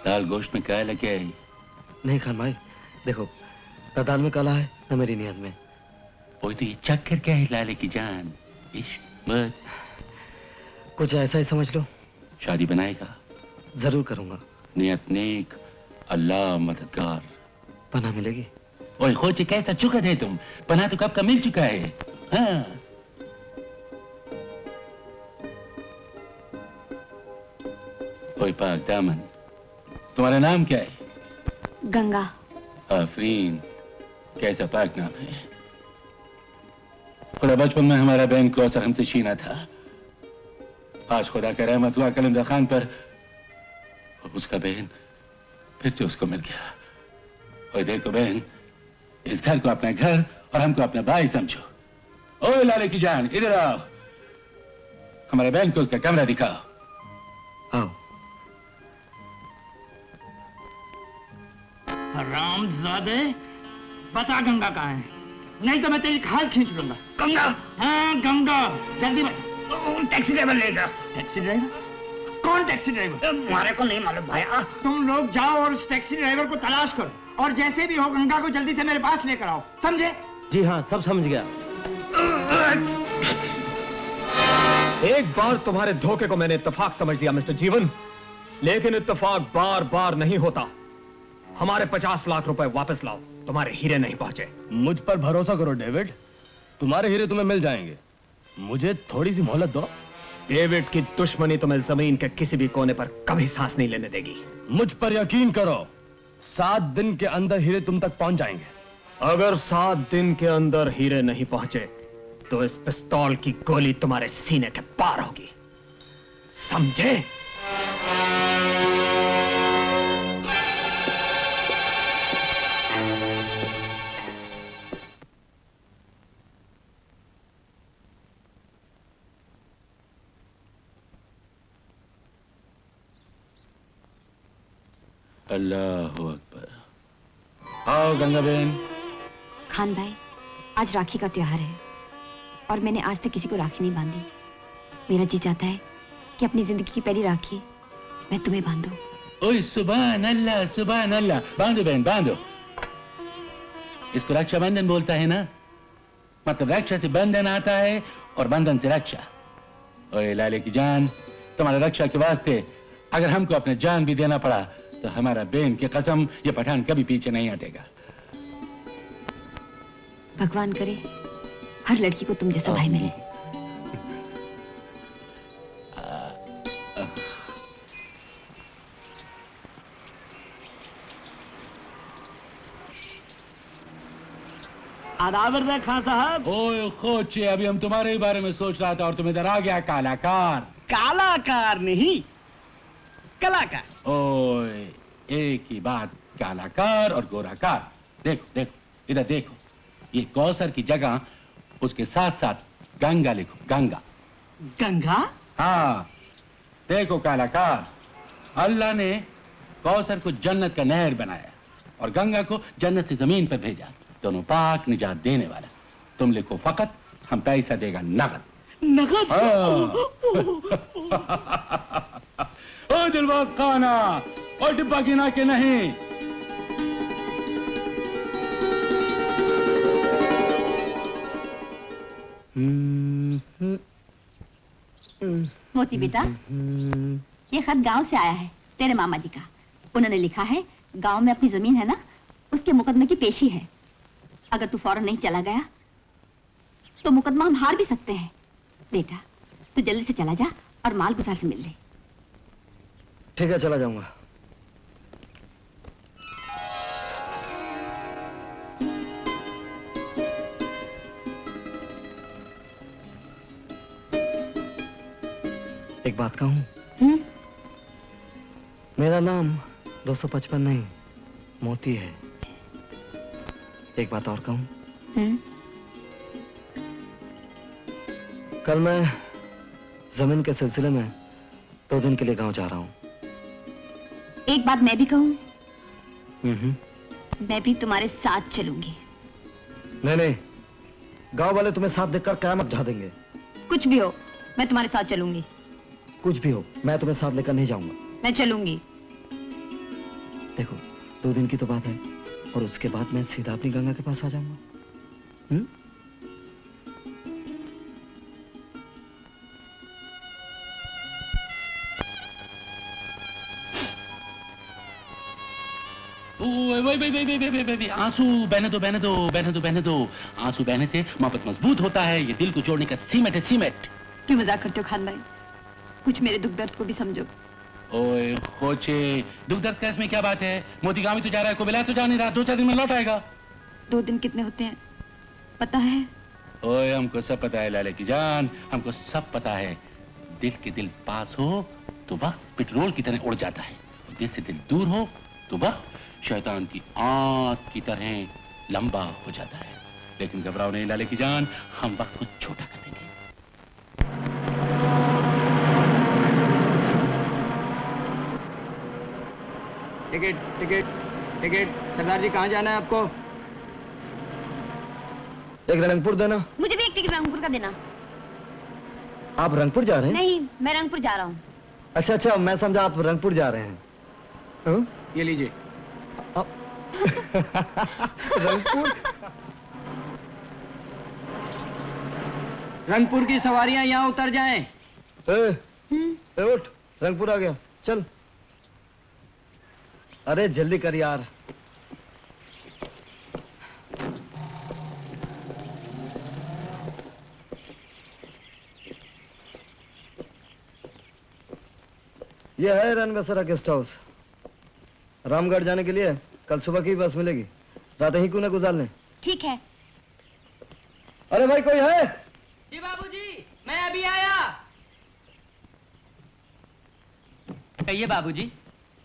दाल गोश्त में क्या लगे आई? नहीं खान भाई, देखो न दाल में काला है न मेरी नियत में। ओए तो ये चक्कर क्या है लाले की जान? इश्क मत। कुछ ऐसा ही समझ लो। शादी बनाएगा? जरूर करूंगा। नियत नेक, अल्लाह मददगार। पनाह मिलेगी? ओए खोचे, कैसा चुका है तुम? पनाह तो कब का मिल चुका है। हाँ। ओए पाक दामन, तुम्हारा नाम क्या है? गंगा। आफरीन, कैसा पाक नाम है। खुदा बचपन में हमारा बहन कौसर हमसे छीना था। आज खुदा का रहमत हुआ कलंदर खान पर, उसका बहन फिर से उसको मिल गया। और देखो बहन, इस घर को अपना घर और हमको अपना भाई समझो। ओए लाले की जान, इधर आओ। हमारे बहन को उसका कमरा दिखाओ। आओ। हरामजादे, बता गंगा कहाँ है, नहीं तो मैं तेरी खाल खींच लूंगा। गंगा? हाँ गंगा, जल्दी टैक्सी ड्राइवर लेगा। Taxi driver? कौन टैक्सी ड्राइवर? तुम्हारे को नहीं मालूम भैया। तुम लोग जाओ और उस टैक्सी ड्राइवर को तलाश करो, और जैसे भी हो गंगा को जल्दी से मेरे पास लेकर आओ, समझे? जी हाँ, सब समझ गया। एक बार तुम्हारे धोखे को मैंने इत्तेफाक समझ लिया मिस्टर जीवन, लेकिन इत्तेफाक बार बार नहीं होता। हमारे 50 लाख रुपए वापस लाओ, तुम्हारे हीरे नहीं पहुंचे। मुझ पर भरोसा करो डेविड, तुम्हारे हीरे तुम्हें मिल जाएंगे। मुझे थोड़ी सी मोहलत दो। डेविड की दुश्मनी तुम्हें जमीन के किसी भी कोने पर कभी सांस नहीं लेने देगी। मुझ पर यकीन करो, 7 दिन के अंदर हीरे तुम तक पहुंच जाएंगे। अगर 7 दिन के अंदर हीरे नहीं पहुंचे तो इस पिस्तौल की गोली तुम्हारे सीने के पार होगी, समझे? अल्लाह अकबर। आओ गंगा बहन। खान भाई, आज राखी का त्योहार है और मैंने आज तक किसी को राखी नहीं बांधी। मेरा जी चाहता है कि अपनी जिंदगी की पहली राखी मैं तुम्हें बांधूं। ओए सुभान अल्लाह, सुभान अल्लाह। बांधो बहन, बांधो। इसको रक्षाबंधन बोलता है ना, मतलब रक्षा से बंधन आता है और बंधन से रक्षा। ओए लाले की जान, तुम्हारे रक्षा के वास्ते अगर हमको अपने जान भी देना पड़ा तो हमारा बेन की कसम ये पठान कभी पीछे नहीं हटेगा। भगवान करे हर लड़की को तुम जैसा भाई मिले। आदाबर है खान साहब। ओए खोचे, अभी हम तुम्हारे ही बारे में सोच रहा था और तुम इधर आ गया कालाकार। कालाकार नहीं, कलाकार। ओए एक ही बात, कालाकार और गोराकार। देखो देखो इधर देखो, ये कौसर की जगह उसके साथ साथ गंगा लिखो, गंगा। गंगा? हाँ देखो कालाकार, अल्लाह ने कौसर को जन्नत का नहर बनाया और गंगा को जन्नत से जमीन पर भेजा, दोनों पाक निजात देने वाला। तुम लिखो फकत, हम पैसा देगा नगद। नगद? ओ दिलबाग खाना, और डिब्बा गिना के नहीं। मोती बेटा, ये खत गांव से आया है, तेरे मामा जी का। उन्होंने लिखा है गांव में अपनी जमीन है ना, उसके मुकदमे की पेशी है। अगर तू फौरन नहीं चला गया तो मुकदमा हम हार भी सकते हैं। बेटा तू जल्दी से चला जा और माल गुजार से मिल ले। ठीक है, चला जाऊंगा। एक बात कहूं? मेरा नाम 255 नहीं, मोती है। एक बात और कहूं? कल मैं जमीन के सिलसिले में 2 दिन के लिए गांव जा रहा हूं। एक बात मैं भी कहूं? मैं भी तुम्हारे साथ चलूंगी। नहीं, गांव वाले तुम्हें साथ देखकर कयामत ढा देंगे। कुछ भी हो, मैं तुम्हारे साथ चलूंगी। कुछ भी हो, मैं तुम्हें साथ लेकर नहीं जाऊंगा। मैं चलूंगी। देखो 2 दिन की तो बात है, और उसके बाद मैं सीधा अपनी गंगा के पास आ जाऊंगा। आंसू बहने दो, बहने दो, बहने दो, बहने दो। आंसू बहने से मोहब्बत मजबूत होता है, ये दिल को जोड़ने का सीमेंट है, सीमेंट। क्यों मजाक करते हो खान भाई? कुछ मेरे दुख दर्द को भी समझो। ओए खोचे, दुख दर्द का इसमें क्या बात है? मोती गांव में तो जा रहा है, को बिला तो जा नहीं रहा, 2-4 दिन में लौट आएगा। 2 दिन कितने होते हैं पता है? ओए हमको सब पता है लाले की जान, हमको सब पता है। दिल के दिल पास हो तो वक्त पेट्रोल की तरह उड़ जाता है, दिल से दिल दूर हो तो वक्त शैतान की आंख की तरह लंबा हो जाता है। लेकिन घबराओ नहीं लाले की जान, हम वक्त को छोटा कर देंगे। Ticket ticket ticket. Sardar ji कहाँ जाना है आपको? एक रंगपुर देना। मुझे भी एक टिकट रंगपुर का देना। आप रंगपुर जा रहे हैं? नहीं, मैं रंगपुर जा रहा हूँ। अच्छा अच्छा, मैं समझा आप रंगपुर जा रहे हैं। ये लीजिए। रंगपुर? रंगपुर की सवारियां यहाँ उतर जाएं। उठ, रंगपुर आ गया, चल। अरे जल्दी कर यार। यह है रनबसेरा गेस्ट हाउस। रामगढ़ जाने के लिए कल सुबह की बस मिलेगी, रात ही क्यों न गुजार लें। ठीक है। अरे भाई कोई है? जी बाबूजी, मैं अभी आया। कहिए बाबूजी,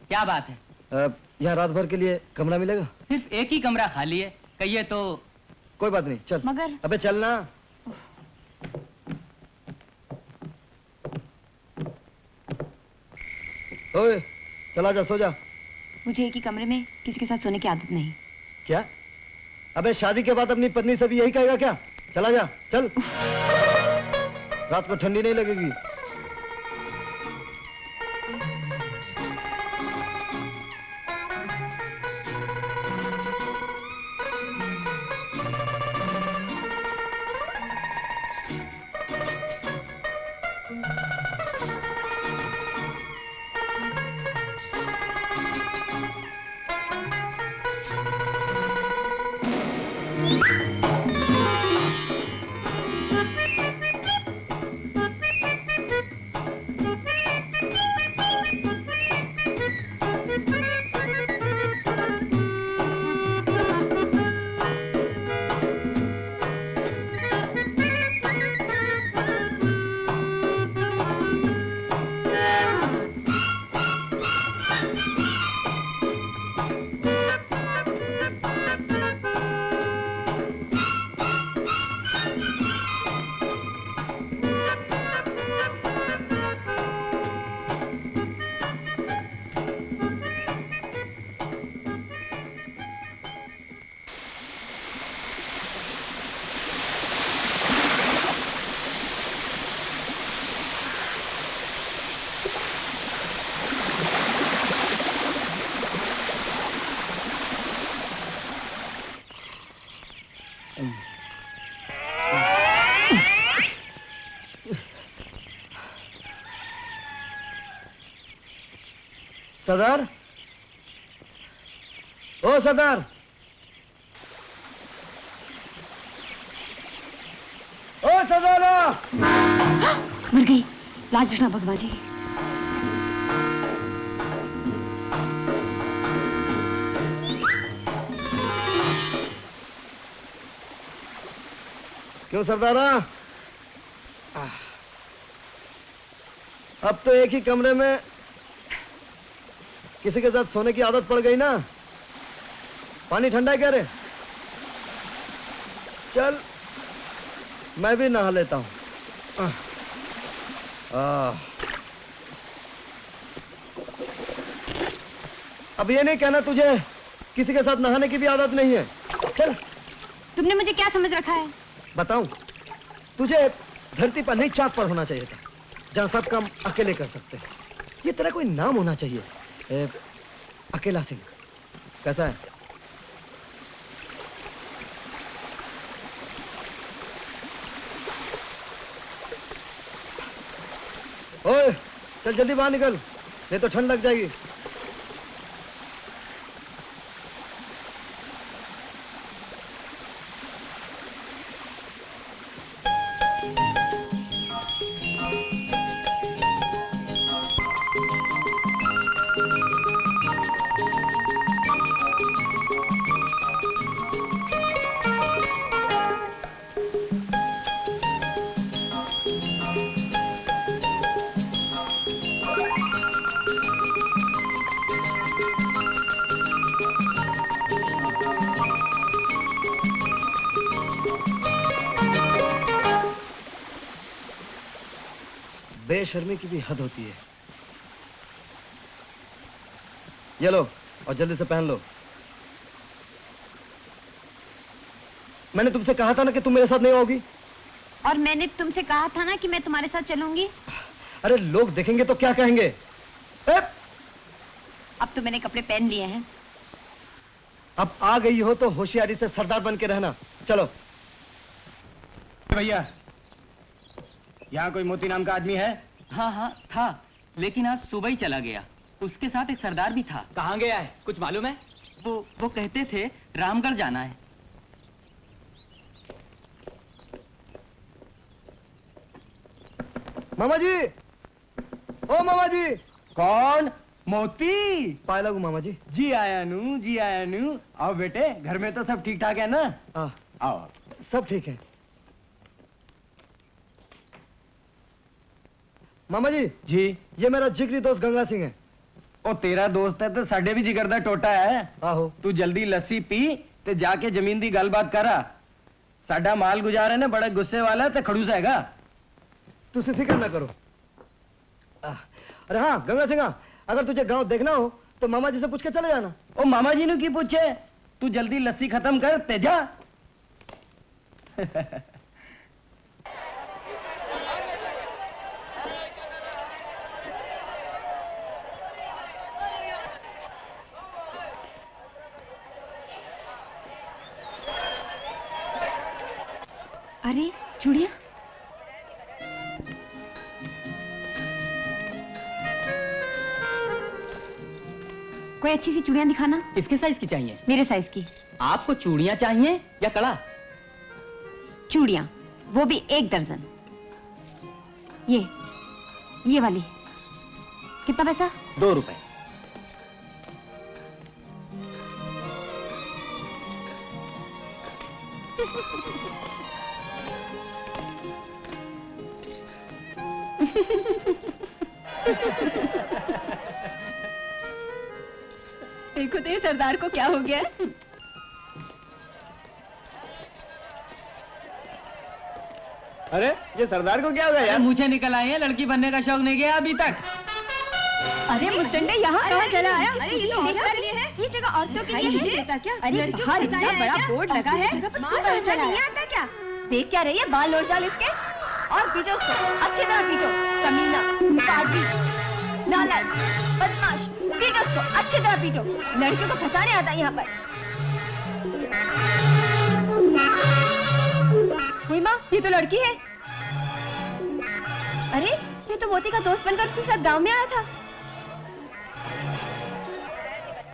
क्या बात है? यहाँ रात भर के लिए कमरा मिलेगा? सिर्फ एक ही कमरा खाली है, कहिए तो। कोई बात नहीं, चल। मगर अबे चलना। ओए चला जा, सो जा। मुझे एक ही कमरे में किसी के साथ सोने की आदत नहीं। क्या? अबे शादी के बाद अपनी पत्नी से भी यही कहेगा क्या? चला जा, चल। रात को ठंडी नहीं लगेगी। सरदार, ओ सरदार, ओ सरदार! मर गई। लाज रखना भगवान जी। क्यों सरदारा? अब तो एक ही कमरे में किसी के साथ सोने की आदत पड़ गई ना। पानी ठंडा है क्या रे? चल मैं भी नहा लेता हूं। अब ये नहीं कहना तुझे किसी के साथ नहाने की भी आदत नहीं है। चल। तुमने मुझे क्या समझ रखा है? बताऊं, तुझे धरती पर नहीं चांद पर होना चाहिए था, जहां सब काम अकेले कर सकते हैं। ये तेरा कोई नाम होना चाहिए, अकेला सिंह। कैसा है? ओए, चल जल्दी बाहर निकल, नहीं तो ठंड लग जाएगी। बेशर्मी की भी हद होती है। ये लो और जल्दी से पहन लो। मैंने तुमसे कहा था ना कि तुम मेरे साथ नहीं आओगी। और मैंने तुमसे कहा था ना कि मैं तुम्हारे साथ चलूंगी। अरे लोग देखेंगे तो क्या कहेंगे? अब तो मैंने कपड़े पहन लिए हैं। अब आ गई हो तो होशियारी से सरदार बन के रहना। चलो। भैया, यहाँ कोई मोती नाम का आदमी है? हाँ हाँ था, लेकिन आज सुबह ही चला गया। उसके साथ एक सरदार भी था। कहाँ गया है, कुछ मालूम है? वो कहते थे रामगढ़ जाना है। मामा जी, ओ मामा जी। कौन? मोती? पाए लगू मामा जी। जी आया नू, जी आया नू। आओ बेटे, घर में तो सब ठीक ठाक है ना? आओ। सब ठीक है। मामा जी। जी। ये मेरा जिगरी दोस्त गंगा सिंह है। ओ तेरा दोस्त है तो साडे भी जिगर दा टोटा है। आहो। तू जल्दी लस्सी पी ते जाके जमीन दी गलबात करा। साडा माल गुजार है ना, बड़ा गुस्से वाला ते खड़ूस हैगा। तुझे फिक्र ना करो। अरे हाँ गंगा सिंह, अगर तुझे गांव देखना हो तो मामा जी से पूछ के चले जाना। ओ मामा जी ने की पूछे? तू जल्दी लस्सी खत्म कर ते जा। अरे चूड़िया, कोई अच्छी सी चूड़ियां दिखाना। किसके साइज की चाहिए? मेरे साइज की। आपको चूड़ियां चाहिए या कड़ा? चूड़ियां, वो भी 1 दर्जन। ये वाली। कितना पैसा? 2 रुपए। देखो तो ये सरदार को क्या हो गया। अरे ये सरदार को क्या हो गया यार? मुझे निकल आए हैं, लड़की बनने का शौक नहीं गया अभी तक। अरे मुस्टंडे यहाँ कहाँ चला आया? अरे ये तो औरतों के लिए है। ये जगह औरतों के लिए है क्या? अरे बाहर इतना बड़ा बोर्ड लगा है। नहीं आता क्या? देख क्या रही है? बाल लोट डाल इसके और पीटो उसको, अच्छी तरह पीटो। कमीना, पाजी, नालायक, बदमाश, पीटो उसको, अच्छी तरह पीटो। लड़कियों को फंसाने आता है यहाँ पर। हुई माँ, ये तो लड़की है। अरे ये तो मोती का दोस्त बनकर उसके साथ गांव में आया था।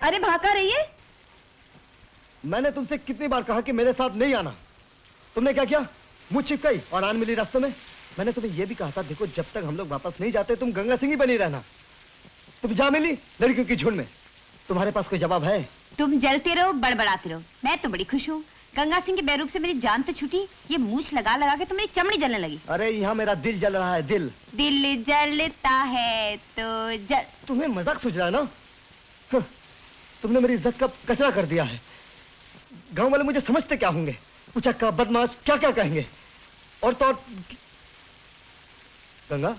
अरे भागा रही है। मैंने तुमसे कितनी बार कहा कि मेरे साथ नहीं आना, तुमने क्या किया? मुझ चिपकाई और आन मिली रास्ते में। मैंने तुम्हें यह भी कहा था, देखो जब तक हम लोग वापस नहीं जाते तुम गंगा सिंह ही बनी रहना। तुम जा मिली लड़कियों की झुंड में। तुम्हारे पास कोई जवाब है? तुम जलते रहो, बड़बड़ाते रहो। मैं तो बड़ी खुश हूँ। गंगा सिंह के बेरूप से मेरी जान तो छूटी, ये मूछ लगा लगा के तुम्हारी चमड़ी जलने लगी। अरे यहाँ मेरा दिल जल रहा है, दिल। दिल जलता है तो तुम्हें मजाक सूझ रहा है ना? तुमने मेरी इज्जत का कचरा कर दिया है। गांव वाले मुझे समझते क्या होंगे? उचक्का, बदमाश, क्या क्या कहेंगे? और तो और गंगा,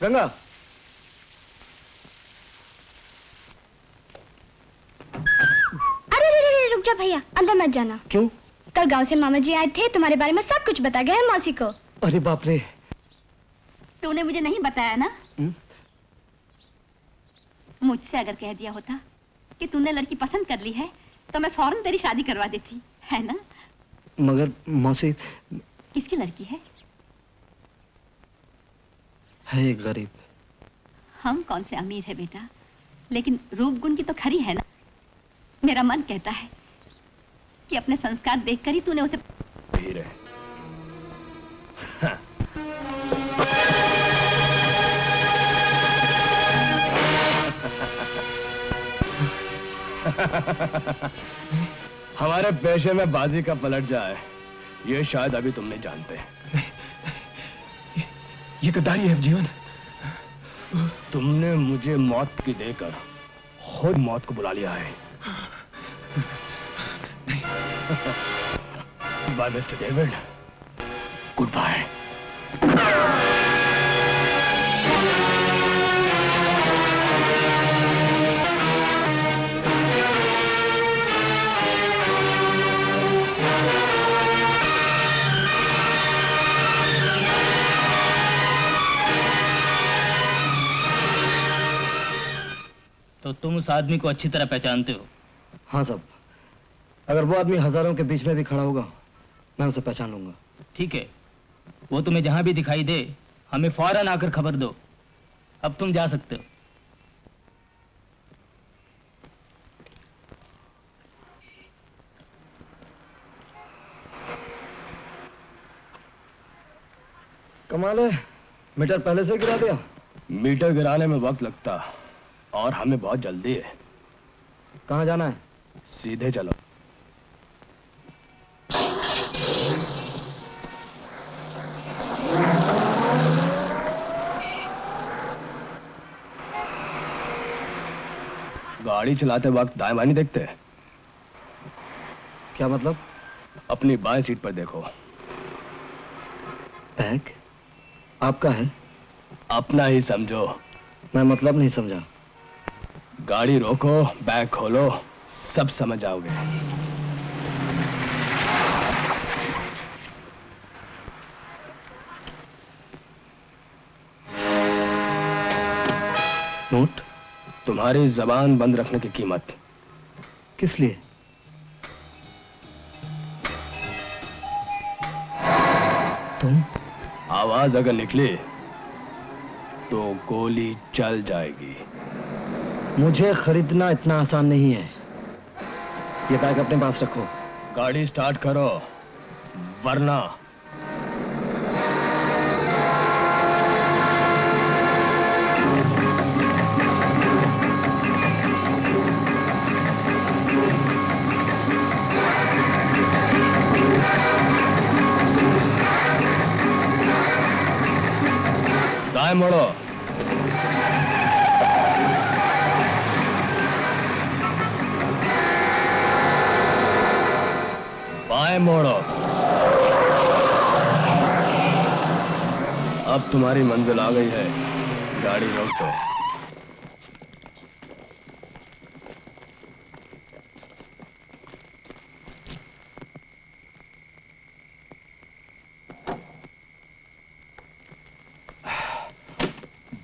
गंगा, अरे रुक जा भैया, अंदर मत जाना। क्यों? कल गांव से मामा जी आए थे, तुम्हारे बारे में सब कुछ बता गए हैं मौसी को। अरे बाप रे। तूने मुझे नहीं बताया ना? मुझसे अगर कह दिया होता कि तूने लड़की पसंद कर ली है तो मैं फौरन तेरी शादी करवा देती, है ना? मगर मौसी। किसकी लड़की है? है एक गरीब। हम कौन से अमीर है बेटा, लेकिन रूप गुण की तो खरी है ना। मेरा मन कहता है कि अपने संस्कार देखकर ही तूने उसे हीरे। हमारे पेशे में बाजी का पलट जाए, ये शायद अभी तुम नहीं जानते। ये गद्दारी है जीवन। तुमने मुझे मौत की देकर खुद मौत को बुला लिया है। Bye mister David, good bye. तो तुम उस आदमी को अच्छी तरह पहचानते हो? हाँ साहब, अगर वो आदमी हजारों के बीच में भी खड़ा होगा मैं उसे पहचान लूंगा। ठीक है, वो तुम्हें जहां भी दिखाई दे हमें फौरन आकर खबर दो। अब तुम जा सकते हो। कमाल है, मीटर पहले से गिरा दिया। मीटर गिराने में वक्त लगता और हमें बहुत जल्दी है। कहाँ जाना है? सीधे चलो। गाड़ी चलाते वक्त दाएं बाएं नहीं देखते? क्या मतलब? अपनी बाएं सीट पर देखो। बैग आपका है? अपना ही समझो। मैं मतलब नहीं समझा। गाड़ी रोको, बैग खोलो, सब समझ आओगे। नोट? तुम्हारी जबान बंद रखने की कीमत। किस लिए? तुम? आवाज अगर निकली तो गोली चल जाएगी। मुझे खरीदना इतना आसान नहीं है। ये बैग अपने पास रखो। गाड़ी स्टार्ट करो, वरना दाएं मोड़ो। बाएं मोड़ो। अब तुम्हारी मंजिल आ गई है, गाड़ी रोक दो।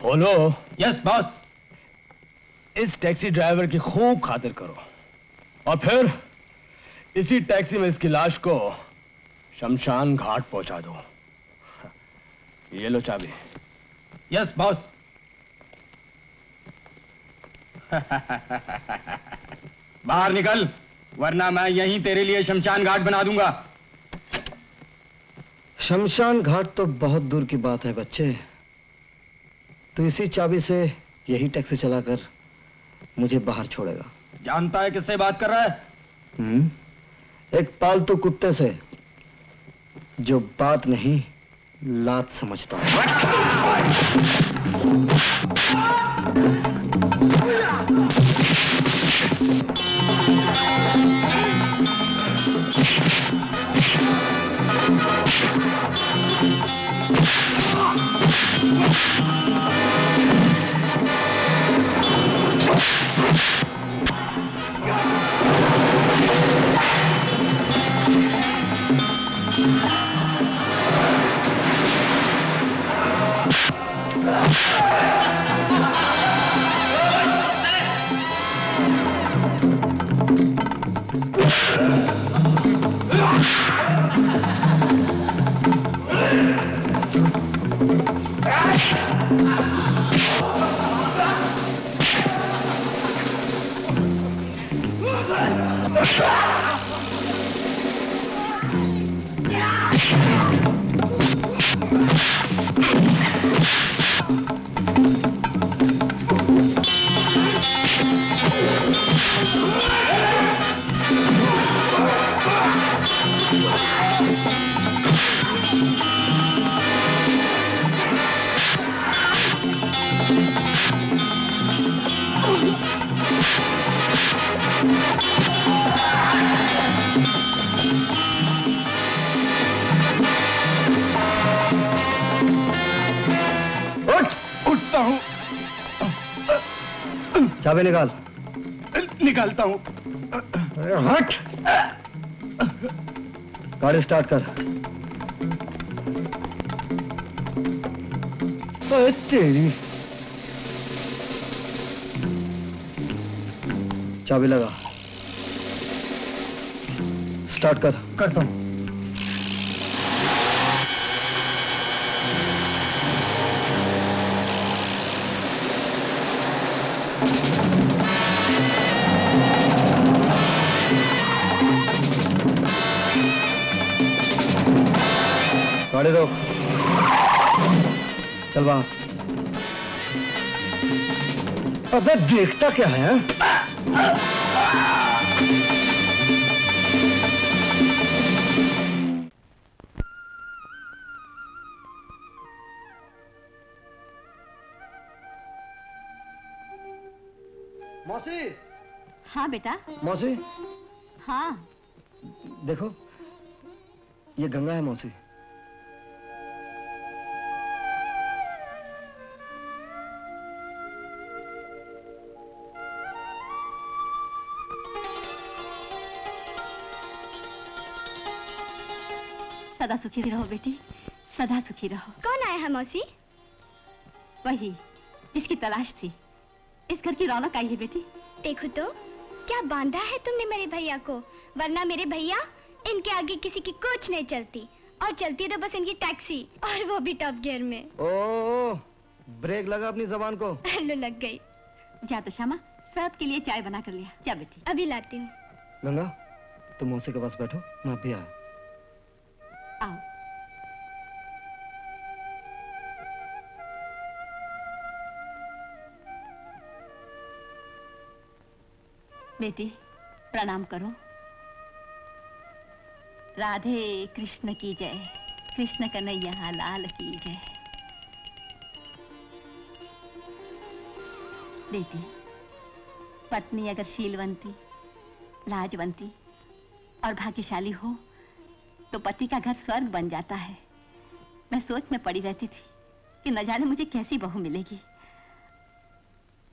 बोलो। Yes boss. इस टैक्सी ड्राइवर की खूब खातिर करो और फिर इसी टैक्सी में इसकी लाश को शमशान घाट पहुंचा दो। ये लो चाबी। Yes boss. बाहर निकल, वरना मैं यहीं तेरे लिए शमशान घाट बना दूंगा। शमशान घाट तो बहुत दूर की बात है बच्चे। तो इसी चाबी से यही टैक्सी चलाकर मुझे बाहर छोड़ेगा। जानता है किससे बात कर रहा है? एक पालतू कुत्ते से, जो बात नहीं लात समझता है। चाबी निकाल। निकालता हूं। हट। गाड़ी स्टार्ट कर। तेरी चाबी लगा। स्टार्ट कर। करता हूं। गाड़ी रोक। चल बाहर। अबे देखता क्या है? मौसी। हाँ बेटा। मौसी। हाँ। देखो, ये गंगा है मौसी। सदा सुखी रहो बेटी, सदा सुखी रहो। कौन आया है मौसी? वही जिसकी तलाश थी। इस घर की रौनक आई है बेटी। देखो तो क्या बांधा है तुमने मेरे भैया को, वरना मेरे भैया इनके आगे किसी की कुछ नहीं चलती, और चलती है तो बस इनकी टैक्सी, और वो भी टॉप गियर में। ओ, ब्रेक लगा अपनी जबान को। लो लग गई। जा तो श्यामा, सबके लिए चाय बना कर लिया। जा बेटी। अभी लाती हूँ। गंगा, तुम मौसी के पास बैठो, मैं भी आया। आओ। बेटी प्रणाम करो। राधे कृष्ण की जय, कृष्ण कन्हैया लाल की जय। बेटी, पत्नी अगर शीलवंती, लाजवंती और भाग्यशाली हो तो पति का घर स्वर्ग बन जाता है। मैं सोच में पड़ी रहती थी कि न जाने मुझे कैसी बहू मिलेगी।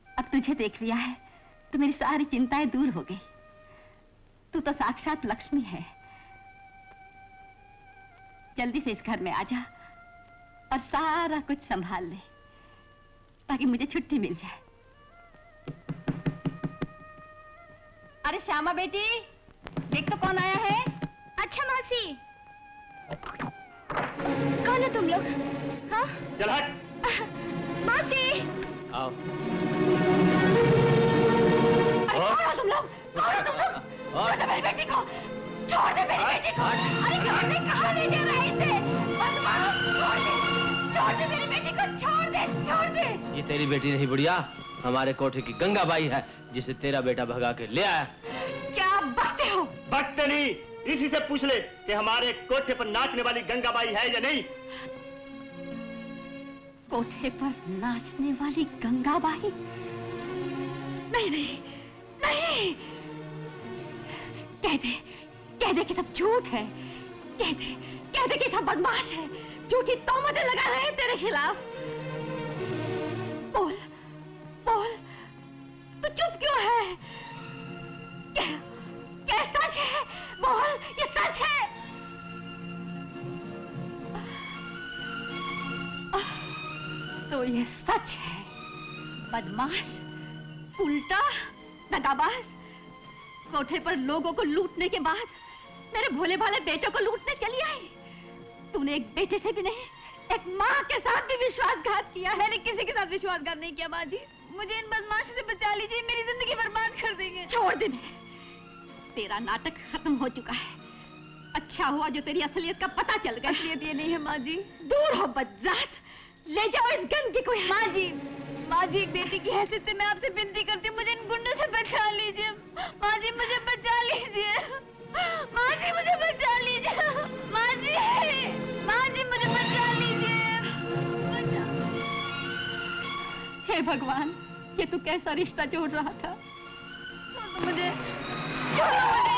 अब तुझे देख लिया है तो मेरी सारी चिंताएं दूर हो गई। तू तो साक्षात लक्ष्मी है। जल्दी से इस घर में आ जा और सारा कुछ संभाल ले, ताकि मुझे छुट्टी मिल जाए। अरे श्यामा बेटी, देख तो कौन आया है। अच्छा मौसी, कौन हो तुम लोग? हाँ? चल हट। मौसी। आओ। छोड़ दे मेरी बेटी को, छोड़ दे मेरी बेटी को। अरे छोड़ दे, कहाँ ले जा रहा है इसे? बदमाश, छोड़ दे मेरी बेटी को, छोड़ दे, छोड़ दे। ये तेरी बेटी नहीं बुढ़िया, हमारे कोठे की गंगाबाई है, जिसे तेरा बेटा भगा के ले आया। क्या बकते हो? बकते नहीं, इसी से पूछ ले कि हमारे कोठे पर नाचने वाली गंगाबाई है या नहीं। कोठे पर नाचने वाली गंगाबाई? नहीं नहीं नहीं, कह दे कि सब झूठ है, कह दे कि सब बदमाश है, झूठी तोहमतें लगा रहे हैं तेरे खिलाफ। बोल बोल, तू चुप क्यों है? क्या सच है? बोल, ये सच है? तो ये सच है। बदमाश, उल्टा, दगाबाज, कोठे पर लोगों को लूटने के बाद मेरे भोले भाले बेटे को लूटने चली आई। तूने एक बेटे से भी नहीं, एक माँ के साथ भी विश्वासघात किया। मैंने किसी के साथ विश्वासघात नहीं किया। माँ जी, मुझे इन बदमाशों से बचा लीजिए, मेरी जिंदगी बर्बाद कर देंगे। छोड़ दे, तेरा नाटक खत्म हो चुका है। अच्छा हुआ जो तेरी असलियत का पता चल गया। असलियत ये नहीं है माँ जी। दूर हो बदजात, ले जाओ इस गंदगी को। माँ जी, एक बेटी की हैसियत से मैं आपसे विनती करती हूँ, मुझे इन गुंडों से बचा लीजिए। माँ जी, मुझे बचा लीजिए। माँ जी, मुझे बचा लीजिए। माँ जी, मुझे बचा लीजिए। हे भगवान, ये तू कैसा रिश्ता जोड़ रहा था? मुझे छोड़ो मुझे।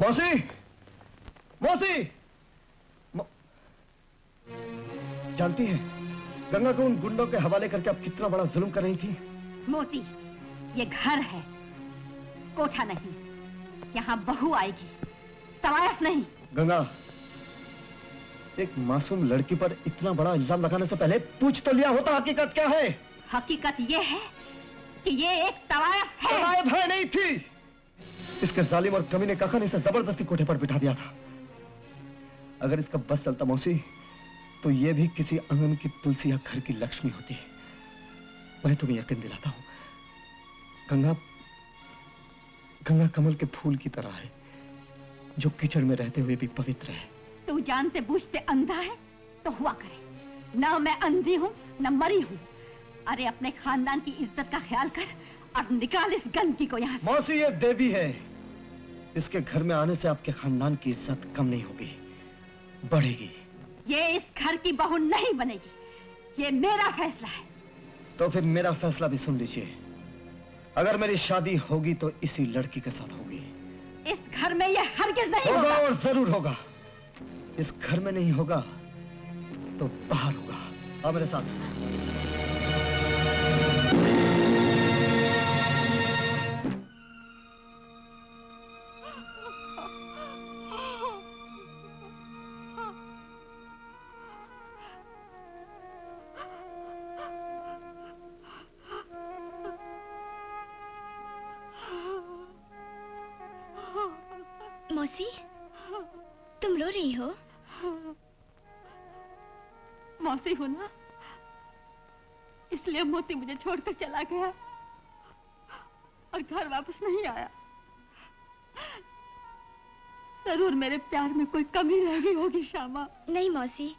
मौसी, मौसी, जानती है गंगा को उन गुंडों के हवाले करके आप कितना बड़ा जुल्म कर रही थी? मोती, ये घर है, कोठा नहीं। यहाँ बहू आएगी, तवायफ नहीं। गंगा, एक मासूम लड़की पर इतना बड़ा इल्जाम लगाने से पहले पूछ तो लिया होता हकीकत क्या है? हकीकत ये है कि ये एक तवायफ है। तवायफ है नहीं थी। इसके जालिम और कमीने काका ने इसे जबरदस्ती कोठे पर बिठा दिया था। अगर इसका बस चलता मौसी, तो ये भी किसी आंगन की तुलसी या घर की लक्ष्मी होती। मैं तुम्हें यकीन दिलाता हूं, गंगा कमल के फूल की तरह है, जो कीचड़ में रहते हुए भी पवित्र है। तू जानते बूझते अंधा है तो हुआ करे। ना मैं अंधी हूं, न मरी हूं। अरे अपने खानदान की इज्जत का ख्याल कर और निकाल इस गंदगी को यहाँ से। मौसी, ये देवी है, इसके घर में आने से आपके खानदान की इज्जत कम नहीं होगी, बढ़ेगी। ये इस घर की बहू नहीं बनेगी, ये मेरा फैसला है। तो फिर मेरा फैसला भी सुन लीजिए। अगर मेरी शादी होगी तो इसी लड़की के साथ होगी। इस घर में ये हरगिज नहीं होगा। और जरूर होगा। इस घर में नहीं होगा तो बाहर होगा। आओ मेरे साथ। मौसी, तुम रो रही हो? मौसी हूं ना, इसलिए मोती मुझे छोड़कर चला गया और घर वापस नहीं आया। जरूर मेरे प्यार में कोई कमी रह गई होगी श्यामा। नहीं मौसी,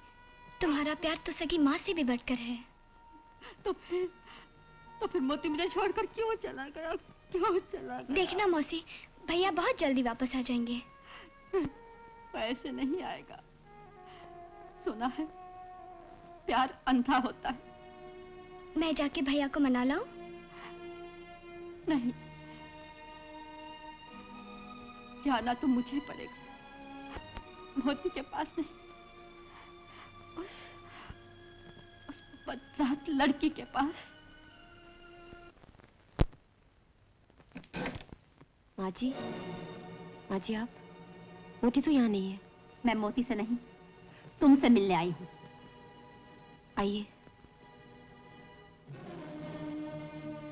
तुम्हारा प्यार तो सगी माँ से भी बढ़कर है। तो फिर मोती मुझे छोड़कर क्यों चला गया? क्यों चला गया? देखना मौसी, भैया बहुत जल्दी वापस आ जाएंगे। ऐसे नहीं आएगा। सुना है प्यार अंधा होता है। मैं जाके भैया को मना लाऊं? नहीं, जाना तो मुझे पड़ेगा। मोती के पास नहीं, उस बदजात लड़की के पास। माँ जी आप? मोती तो यहाँ नहीं है। मैं मोती से नहीं, तुमसे मिलने आई हूँ। आइए।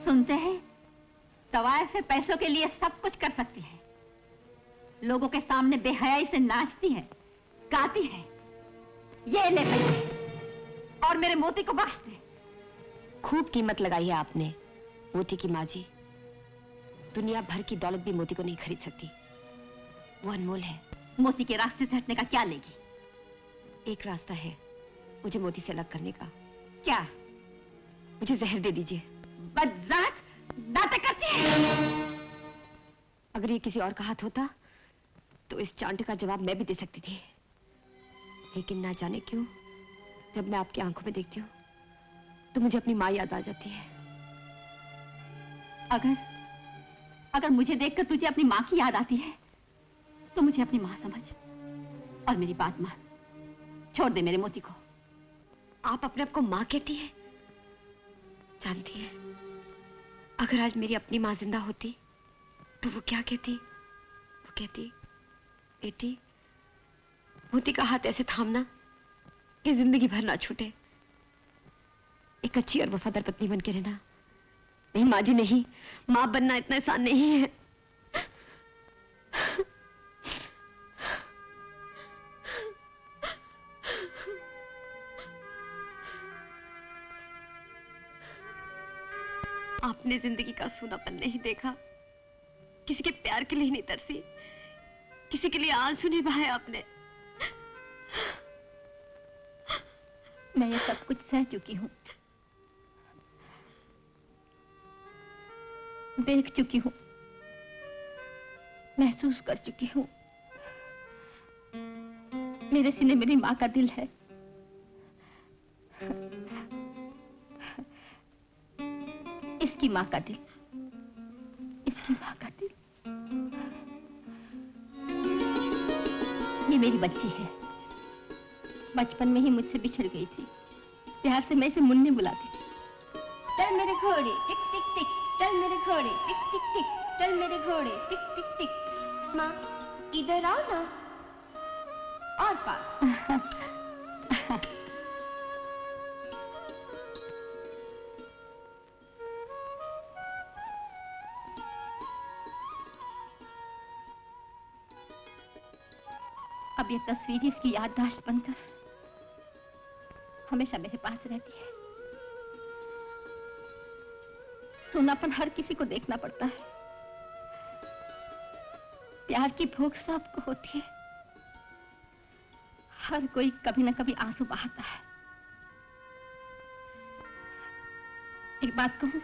सुनते हैं तवायफे पैसों के लिए सब कुछ कर सकती है, लोगों के सामने बेहयाई से नाचती है, गाती है। ये ले पैसे और मेरे मोती को बख्श दे। खूब कीमत लगाई है आपने मोती की माँ जी। दुनिया भर की दौलत भी मोती को नहीं खरीद सकती, वो अनमोल है। मोती के रास्ते से हटने का क्या लेगी? एक रास्ता है मुझे मोती से अलग करने का। क्या? मुझे जहर दे दीजिए। बदजात नाटक करती है। अगर ये किसी और का हाथ होता तो इस चांटे का जवाब मैं भी दे सकती थी, लेकिन ना जाने क्यों जब मैं आपकी आंखों में देखती हूँ तो मुझे अपनी माँ याद आ जाती है। अगर मुझे देखकर तुझे अपनी माँ की याद आती है तो मुझे अपनी माँ समझ और मेरी बात मान। छोड़ दे मेरे मोती को। आप अपने आप को माँ कहती है? जानती है अगर आज मेरी अपनी माँ जिंदा होती तो वो क्या कहती? वो कहती, बेटी मोती का हाथ ऐसे थामना कि जिंदगी भर ना छूटे। एक अच्छी और वफादार पत्नी बन के रहना। नहीं माँ जी नहीं, माँ बनना इतना आसान नहीं है। आपने जिंदगी का सूनापन नहीं देखा, किसी के प्यार के लिए नहीं तरसी, किसी के लिए आंसू नहीं बहाए आपने। मैं ये सब कुछ सह चुकी हूँ, देख चुकी हूँ, महसूस कर चुकी हूँ। मेरे सीने मेरी माँ का दिल है। इसकी माँ का दिल, इसकी माँ का दिल। ये मेरी बच्ची है, बचपन में ही मुझसे बिछड़ गई थी। प्यार से मैं इसे मुन्नी बुलाती थी। चल मेरे घोड़े टिक टिक टिक, चल मेरे घोड़े टिक टिक टिक, चल मेरे घोड़े टिक टिक टिक। माँ इधर आओ ना, और पास। अब ये तस्वीर इसकी याददाश्त बनकर हमेशा मेरे पास रहती है। सोनापन हर किसी को देखना पड़ता है, प्यार की भूख सबको होती है। हर कोई कभी ना कभी आंसू बहाता है। एक बात कहूं,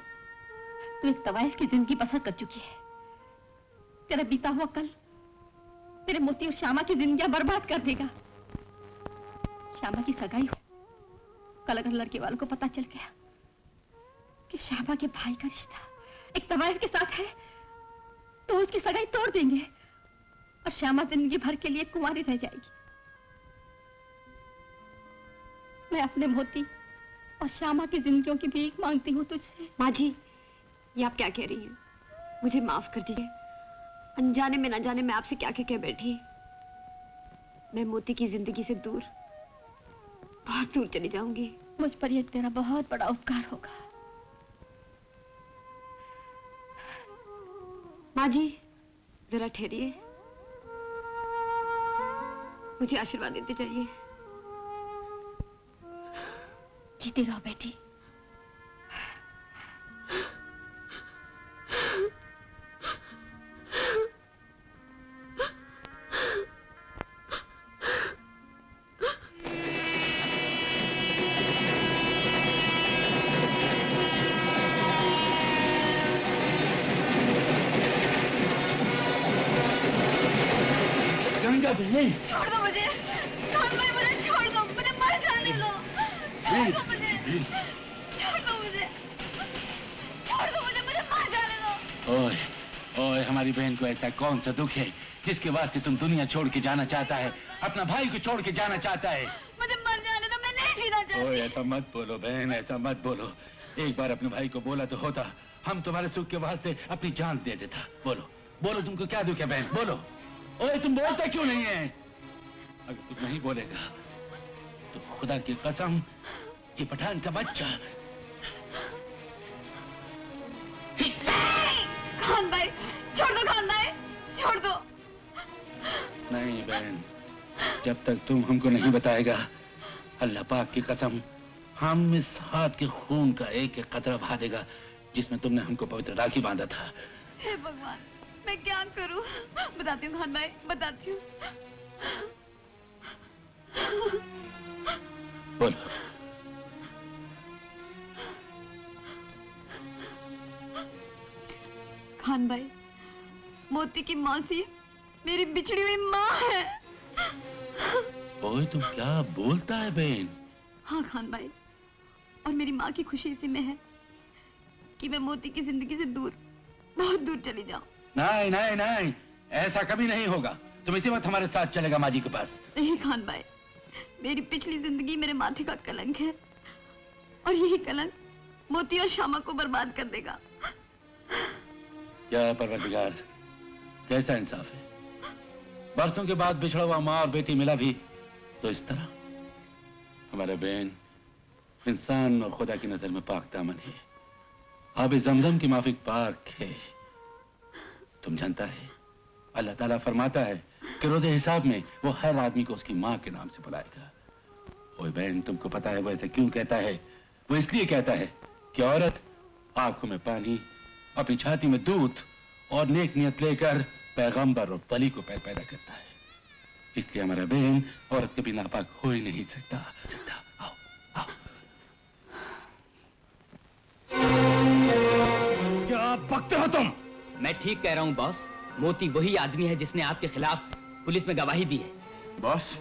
तू एक तवाइफ की जिंदगी बसर कर चुकी है। तेरा बीता हुआ कल तेरे मोती और श्यामा की जिंदगी बर्बाद कर देगा। श्यामा की सगाई हो, कल अगर लड़के वालों को पता चल गया कि श्यामा के भाई का रिश्ता एक तवाइफ के साथ है तो उसकी सगाई तोड़ देंगे और श्यामा जिंदगी भर के लिए कुंवारी रह जाएगी। मैं अपने मोती और श्यामा की जिंदगियों की भीख मांगती हूँ तुझसे। माँ जी, ये आप क्या कह रही हैं? मुझे माफ कर दीजिए। अनजाने में न जाने मैं आपसे क्या कह बैठी। मैं मोती की जिंदगी से दूर, बहुत दूर चली जाऊंगी। मुझ पर यह तेरा बहुत बड़ा उपकार होगा। माँ जी जरा ठहरिए, मुझे आशीर्वाद देते जाइए। जीती रहो बेटी। नहीं। छोड़ दो मुझे खान भाई, मुझे छोड़ दो, मुझे मर जाने दो। छोड़ दो मुझे, छोड़ दो मुझे, छोड़ दो मुझे, मुझे मर जाने दो। ओए ओए, हमारी बहन को ऐसा कौन सा दुख है जिसके वास्ते तुम दुनिया छोड़ के जाना चाहता है, अपना भाई को छोड़ के जाना चाहता है? मुझे मर जाने दो, मैं नहीं जीना चाहती। ओए ऐसा मत बोलो बहन, ऐसा मत बोलो। एक बार अपने भाई को बोला तो होता, हम तुम्हारे सुख के वास्ते अपनी जान दे देता। बोलो बोलो, तुमको क्या दुख है बहन, बोलो। ओए तुम बोलते क्यों नहीं है? अगर तुम नहीं बोलेगा तो खुदा की कसम, ये पठान का बच्चा। खान भाई छोड़ दो, खान भाई छोड़ दो। नहीं बहन, जब तक तुम हमको नहीं बताएगा, अल्लाह पाक की कसम, हम इस हाथ के खून का एक एक कतरा बहा देगा जिसमें तुमने हमको पवित्र राखी बांधा था। हे भगवान, मैं क्या करूं? बताती हूँ खान भाई, बताती हूँ। बोलो। खान भाई, मोती की मौसी मेरी बिछड़ी हुई माँ है। ओए तुम क्या बोलता है बहन? हाँ खान भाई, और मेरी माँ की खुशी इसी में है कि मैं मोती की जिंदगी से दूर, बहुत दूर चली जाऊं। नहीं नहीं नहीं, ऐसा कभी नहीं होगा। तुम इसी वक्त हमारे साथ चलेगा माँ जी के पास। नहीं खान भाई, मेरी पिछली जिंदगी मेरे माथे का कलंक है, और यही कलंक मोती और श्यामा को बर्बाद कर देगा। क्या परवरदिगार, कैसा इंसाफ है। बरसों के बाद बिछड़ा हुआ माँ और बेटी मिला भी तो इस तरह। हमारा बहन इंसान और खुदा की नजर में पाक दामन है, आब जमजम की माफिक पाक है। तुम जानता है, अल्लाह ताला फरमाता है कि रोज़े हिसाब में वो हर आदमी को उसकी माँ के नाम से बुलाएगा। ओए बहन, तुमको पता है वो ऐसा क्यों कहता है? वो इसलिए कहता है कि औरत आंखों में पानी, अपनी छाती में दूध और नेक नियत लेकर पैगंबर और वली को पैदा करता है। इसलिए हमारा बहन औरत कभी नापाक हो ही नहीं सकता। आओ आओ। क्या बकते हो तुम? मैं ठीक कह रहा हूँ बॉस, मोती वही आदमी है जिसने आपके खिलाफ पुलिस में गवाही दी है। बॉस,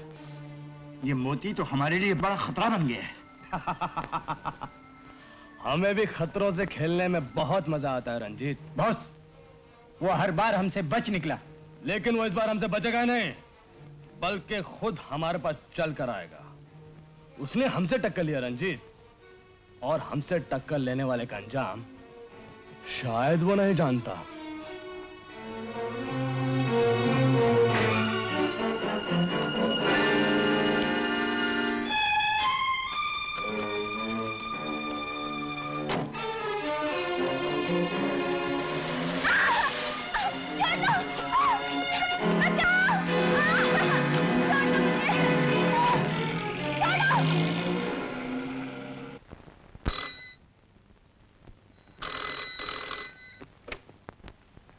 ये मोती तो हमारे लिए बड़ा खतरा बन गया है। हमें भी खतरों से खेलने में बहुत मजा आता है रंजीत। बॉस, वो हर बार हमसे बच निकला, लेकिन वो इस बार हमसे बचेगा नहीं, बल्कि खुद हमारे पास चल कर आएगा। उसने हमसे टक्कर लिया रंजीत, और हमसे टक्कर लेने वाले का अंजाम शायद वो नहीं जानता।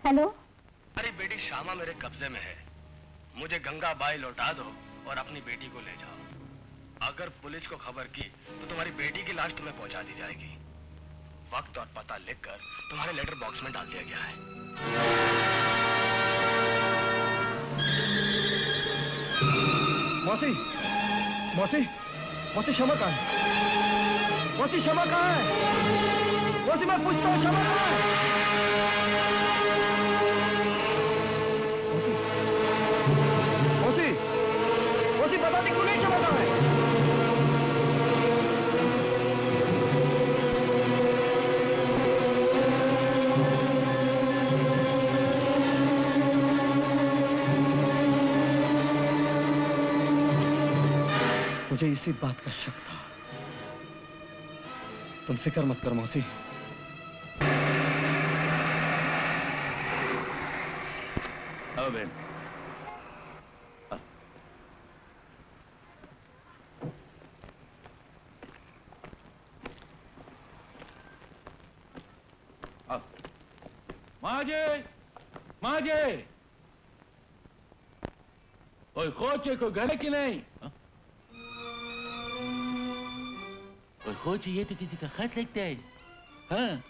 हेलो। अरे बेटी, श्यामा मेरे कब्जे में है। मुझे गंगा बाई लौटा दो और अपनी बेटी को ले जाओ। अगर पुलिस को खबर की तो तुम्हारी बेटी की लाश तुम्हें पहुंचा दी जाएगी। वक्त और पता लिखकर तुम्हारे लेटर बॉक्स में डाल दिया गया है। मौसी, मौसी, मौसी श्यामा कहाँ है? मौसी श्यामा कहाँ है? मौसी, मैं पूछता हूँ श्यामा कहाँ है? मौसी, मौसी बता दी क्यों नहीं श्यामा कहाँ है? मुझे इसी बात का शक था। तुम फिक्र मत करो मौसी। आओ बहन। माजे, माजे, ओए खोचे को घर है कि नहीं? ओए खोचे, ये तो किसी का खत लिखते है। हाँ,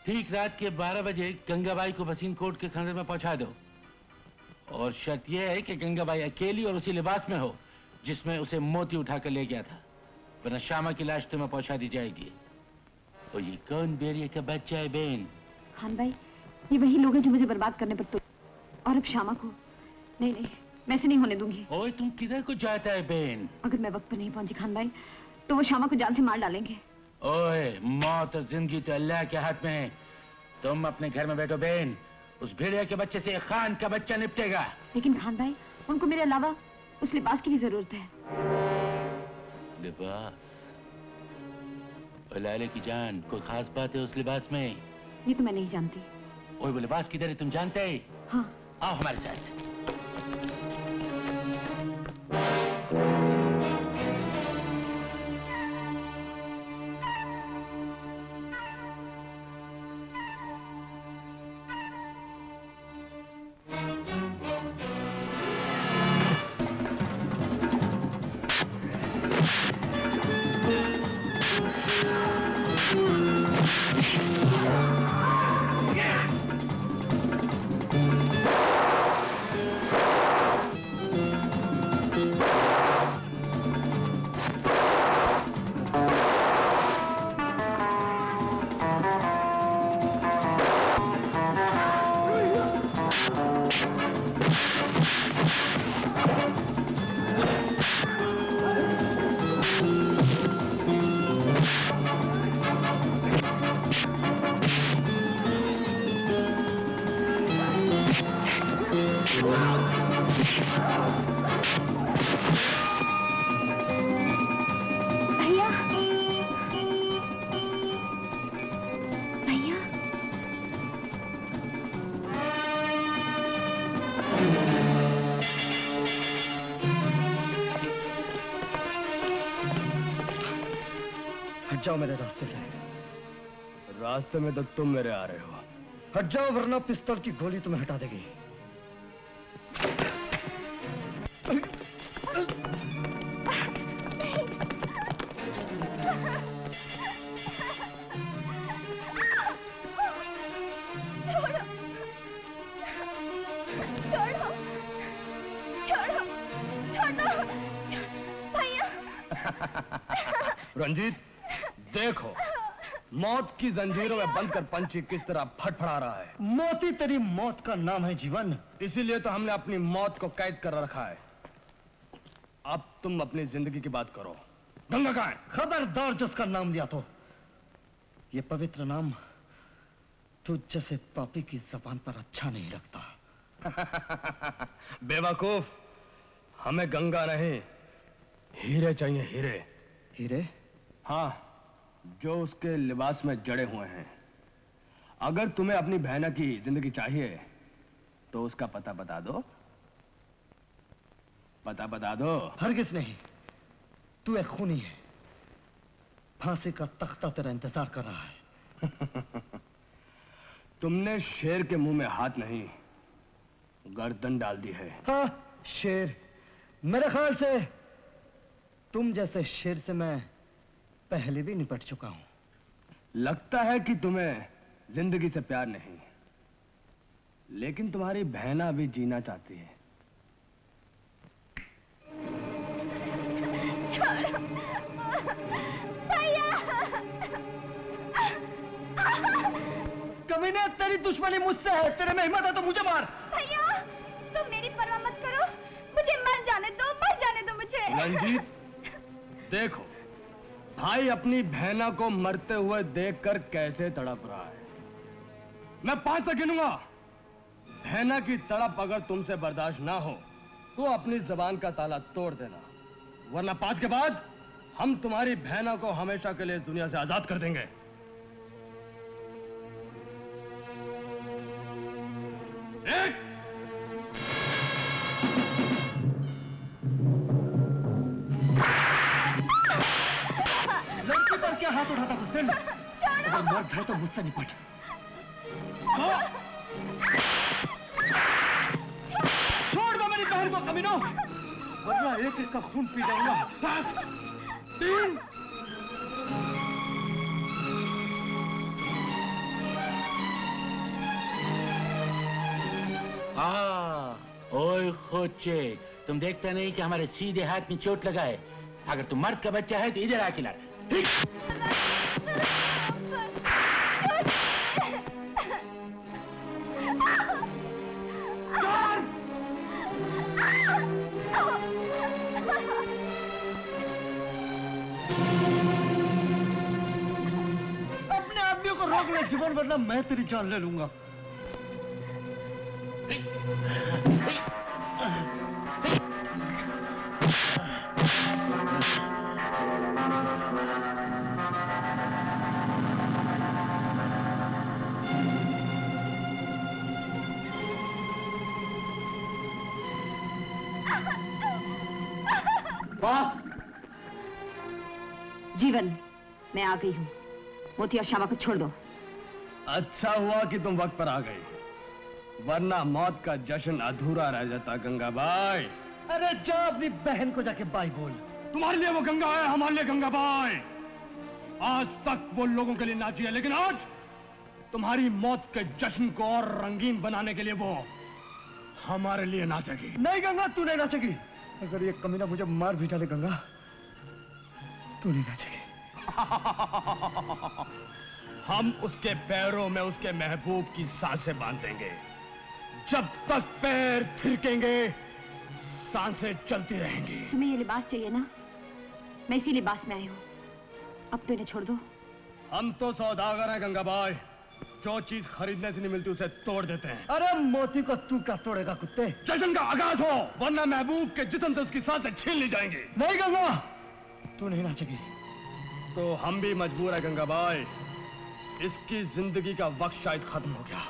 ठीक रात के 12 बजे गंगाबाई को वसीम कोर्ट के खंडर में पहुंचा दो। और शर्त यह है कि गंगाबाई अकेली और उसी लिबास में हो जिसमें उसे मोती उठाकर ले गया था, वरना श्यामा की लाश तुम्हें पहुंचा दी जाएगी। और ये कौन बेरिया का बच्चा है बहन? खान भाई, ये वही लोग हैं जो मुझे बर्बाद करने पर तो, और अब श्यामा को नहीं नहीं, मैं ऐसे नहीं होने दूंगी। ओए तुम किधर को जाता है बहन? अगर मैं वक्त पर नहीं पहुंची खान भाई, तो वो श्यामा को जान से मार डालेंगे। ओए मौत और जिंदगी तो अल्लाह के हाथ में है। तुम अपने घर में बैठो बहन, उस भेड़िया के बच्चे से खान का बच्चा निपटेगा। लेकिन खान भाई, उनको मेरे अलावा उस लिबास की भी जरूरत है। लिबास? और लाले की जान, कोई खास बात है उस लिबास में? ये तो मैं नहीं जानती। ओए वो लिबास किधर है, तुम जानते हैं? हाँ। आओ हमारे साथ। जाओ मेरे रास्ते से। रास्ते में तो तुम मेरे आ रहे हो। हट जाओ वरना पिस्तौल की गोली तुम्हें हटा देगी। रंजीत, देखो मौत की जंजीरों में बंद कर पंछी किस तरह फटफड़ा रहा है। मोती तेरी मौत का नाम है जीवन, इसीलिए तो हमने अपनी मौत को कैद कर रखा है। अब तुम अपनी जिंदगी की बात करो। गंगा कहाँ है? खबरदार जिसका नाम लिया तो ये पवित्र नाम तुझ जैसे पापी की जबान पर अच्छा नहीं लगता। बेवकूफ, हमें गंगा नहीं हीरे चाहिए। हीरे? हीरे? हाँ, जो उसके लिबास में जड़े हुए हैं। अगर तुम्हें अपनी बहना की जिंदगी चाहिए तो उसका पता बता दो। पता बता दो। हरगिज नहीं, तू एक खूनी है। फांसी का तख्ता तेरा इंतजार कर रहा है। तुमने शेर के मुंह में हाथ नहीं, गर्दन डाल दी है। हाँ, शेर। मेरे ख्याल से तुम जैसे शेर से मैं पहले भी निपट चुका हूं। लगता है कि तुम्हें जिंदगी से प्यार नहीं, लेकिन तुम्हारी बहना भी जीना चाहती है। कमीने, तेरी दुश्मनी मुझसे है। तेरे में हिम्मत है तो मुझे मार। भैया, तुम मेरी परवाह मत करो, मुझे मर जाने दो, मर जाने दो मुझे। रंजीत, देखो भाई अपनी बहना को मरते हुए देखकर कैसे तड़प रहा है। मैं 5 तक गिनूंगा। बहना की तड़प अगर तुमसे बर्दाश्त ना हो तो अपनी जबान का ताला तोड़ देना, वरना 5 के बाद हम तुम्हारी बहना को हमेशा के लिए इस दुनिया से आजाद कर देंगे। एक। लड़की पर क्या हाथ उठाता बुज़दिल? अगर मर्द है तो मुझसे निपट। छोड़ दो मेरी बहन को कमीनों, वरना एक एक का खून पी जाऊंगा। 3। ओए खोचे, तुम देखते नहीं कि हमारे सीधे हाथ में चोट लगा है? अगर तुम मर्द का बच्चा है तो इधर आके लड़। अपने आदमियों को रोक ले जीवन, वरना मैं तेरी जान ले लूंगा। बॉस, जीवन, मैं आ गई हूँ। मोती और श्यामा को छोड़ दो। अच्छा हुआ कि तुम वक्त पर आ गई, वरना मौत का जश्न अधूरा रह जाता गंगाबाई। अरे जा अपनी बहन को जाके बाई बोल। तुम्हारे लिए वो गंगा है, हमारे लिए गंगाबाई। आज तक वो लोगों के लिए नाची है, लेकिन आज तुम्हारी मौत के जश्न को और रंगीन बनाने के लिए वो हमारे लिए नाचेगी। नहीं गंगा, तू नहीं नाचेगी। अगर ये कमीना मुझे मार भी डाले गंगा, तू नहीं नाचेगी। हम उसके पैरों में उसके महबूब की सांसें बांधेंगे। जब तक पैर थिरकेंगे, सांसें चलती रहेंगी। तुम्हें ये लिबास चाहिए ना? मैं इसी लिबास में आई हूँ। अब तो इन्हें छोड़ दो। हम तो सौदागर हैं गंगाबाई, जो चीज खरीदने से नहीं मिलती उसे तोड़ देते हैं। अरे मोती को तू क्या तोड़ेगा कुत्ते? जश्न का आगाज हो, वरना महबूब के जिस्म से उसकी सांसें छीन ली जाएंगी। नहीं गंगा, तू नहीं नाचेगी। तो हम भी मजबूर है गंगाबाई। इसकी जिंदगी का वक्त शायद खत्म हो गया।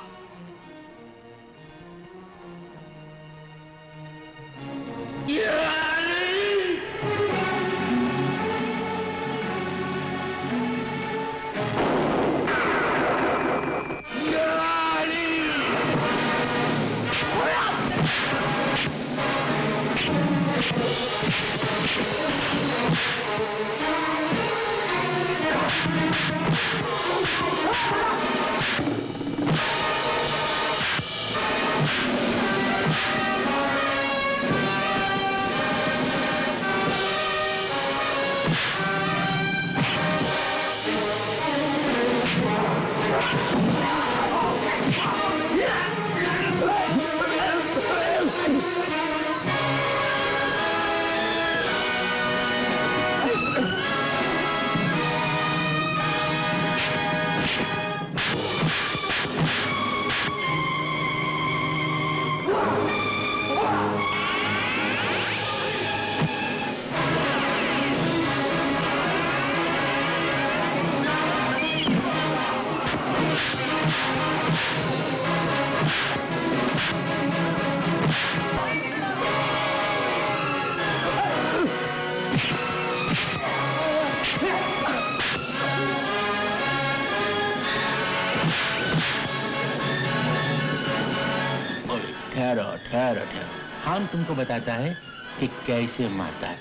ठहरो ठहरो ठहरो, हम तुमको बताता है कि कैसे मारता है।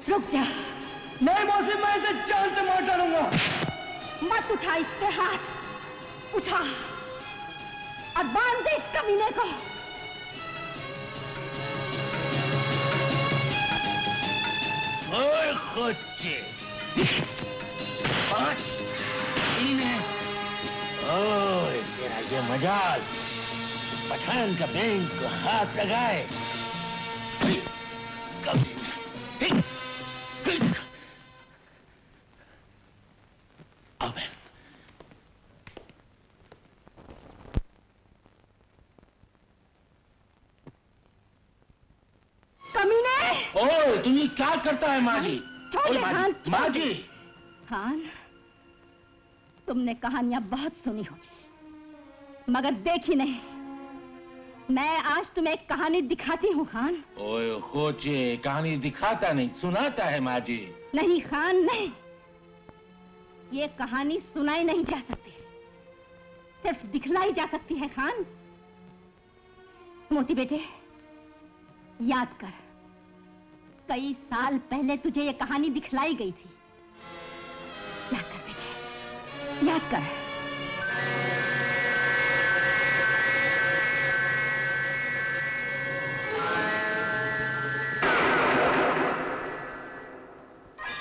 रुक जा। नहीं मौसी, मैं इसे जान से मार डालूंगा। मत उठा इस पे हाथ, उठा और बांध दे इस कमीने को। ओए खोचे, 5 3 है। ओए तेरा ये मजाल, पठान का बैंक को हाथ लगाए। ओए तू ये क्या करता है माँ जी? छोड़ खान, माँ जी। खान, तुमने कहानियां बहुत सुनी होगी मगर देखी नहीं। मैं आज तुम्हें एक कहानी दिखाती हूँ खान। ओए खोचे, कहानी दिखाता नहीं सुनाता है माँ जी। नहीं खान नहीं, ये कहानी सुनाई नहीं जा सकती, सिर्फ दिखलाई जा सकती है खान। मोती बेटे याद कर, कई साल पहले तुझे ये कहानी दिखलाई गई थी। याद कर बेटे, याद कर।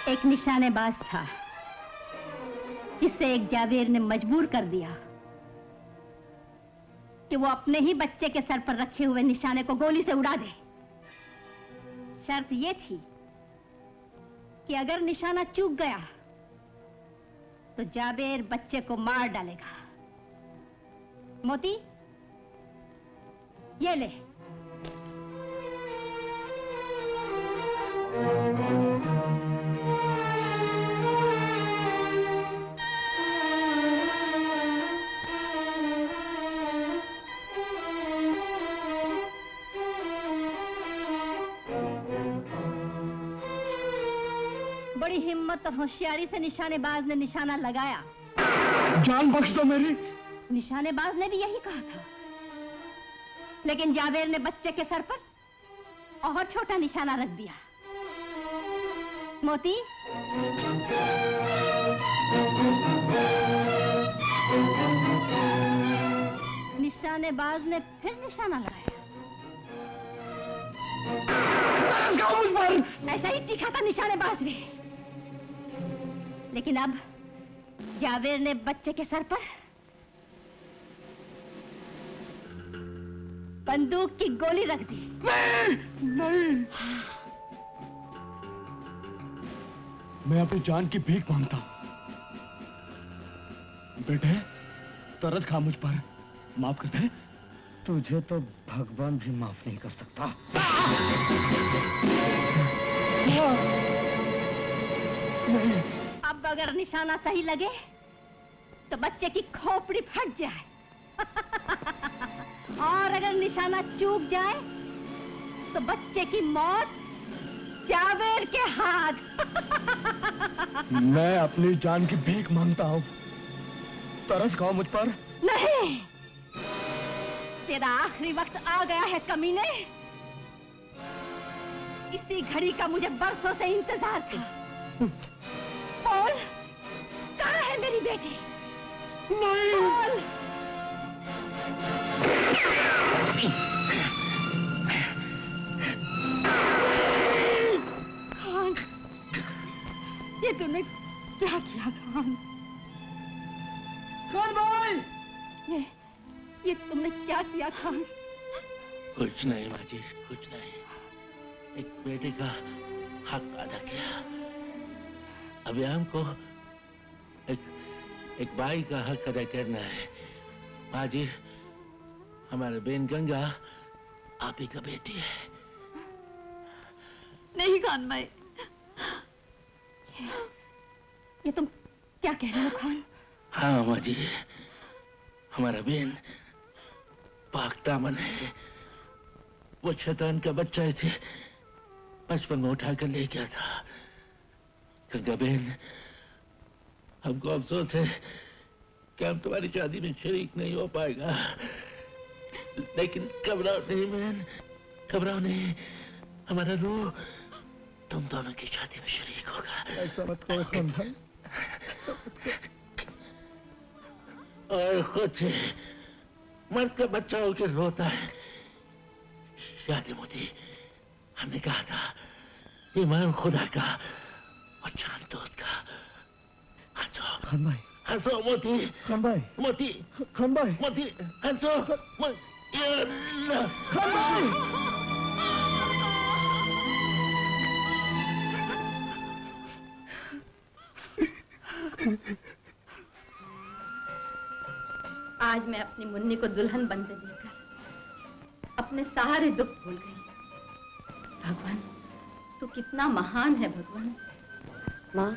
एक निशानेबाज था जिसे एक जावेर ने मजबूर कर दिया कि वो अपने ही बच्चे के सर पर रखे हुए निशाने को गोली से उड़ा दे। शर्त ये थी कि अगर निशाना चूक गया तो जावेर बच्चे को मार डालेगा। मोती ये ले। बड़ी हिम्मत और होशियारी से निशानेबाज ने निशाना लगाया। जान बख्श दो मेरी। निशानेबाज ने भी यही कहा था, लेकिन जावेर ने बच्चे के सर पर और छोटा निशाना रख दिया। मोती निशानेबाज ने फिर निशाना लगाया। ऐसा ही चीखा था निशानेबाज भी, लेकिन अब जावेर ने बच्चे के सर पर बंदूक की गोली रख दी। नहीं, नहीं। मैं अपनी जान की भीख मांगता हूं। बेटे तरस खा मुझ पर, माफ कर दे। तुझे तो भगवान भी माफ नहीं कर सकता। नहीं। अब अगर निशाना सही लगे तो बच्चे की खोपड़ी फट जाए और अगर निशाना चूक जाए तो बच्चे की मौत जावेर के हाथ। मैं अपनी जान की भीख मांगता हूं, तरस खाओ मुझ पर। नहीं, तेरा आखिरी वक्त आ गया है कमीने। इसी घड़ी का मुझे बरसों से इंतजार था। बोल, कहाँ है मेरी बेटी? नहीं। बोल। खान, ये तूने क्या किया खान? खान भाई! ये तुमने क्या किया खान? कुछ नहीं माँ जी, कुछ नहीं। एक बेटे का हक अदा किया। अभी हमको एक भाई का हक अदा करना है। माँ जी, हमारे बहन गंगा आप ही का बेटी है। नहीं खान भाई, ये तुम क्या कह रहे हो खान? हाँ माँ जी, हमारा बहन पाक दामन है। वो शैतान का बच्चा इसे बचपन में उठाकर ले गया था। गंगा बहन, हमको अफसोस है कि हम तुम्हारी शादी में शरीक नहीं हो पाएगा, लेकिन घबराओ नहीं बहन, घबराओ नहीं। हमारा रूह तुम दोनों की शादी में शरीक होगा। ऐसा मत करो खान भाई। और खुद से मर्द का बच्चा होकर रोता है। याद है मोती, हमने कहा था ईमान खुदा का और जान दोस्त का। हंसो खान भाई, हंसो मोती, खान भाई, मोती, खान भाई, मोती, हंसो। खान भाई! आज मैं अपनी मुन्नी को दुल्हन बनते देखकर अपने सारे दुख भूल गई। भगवान, कितना महान है भगवान। माँ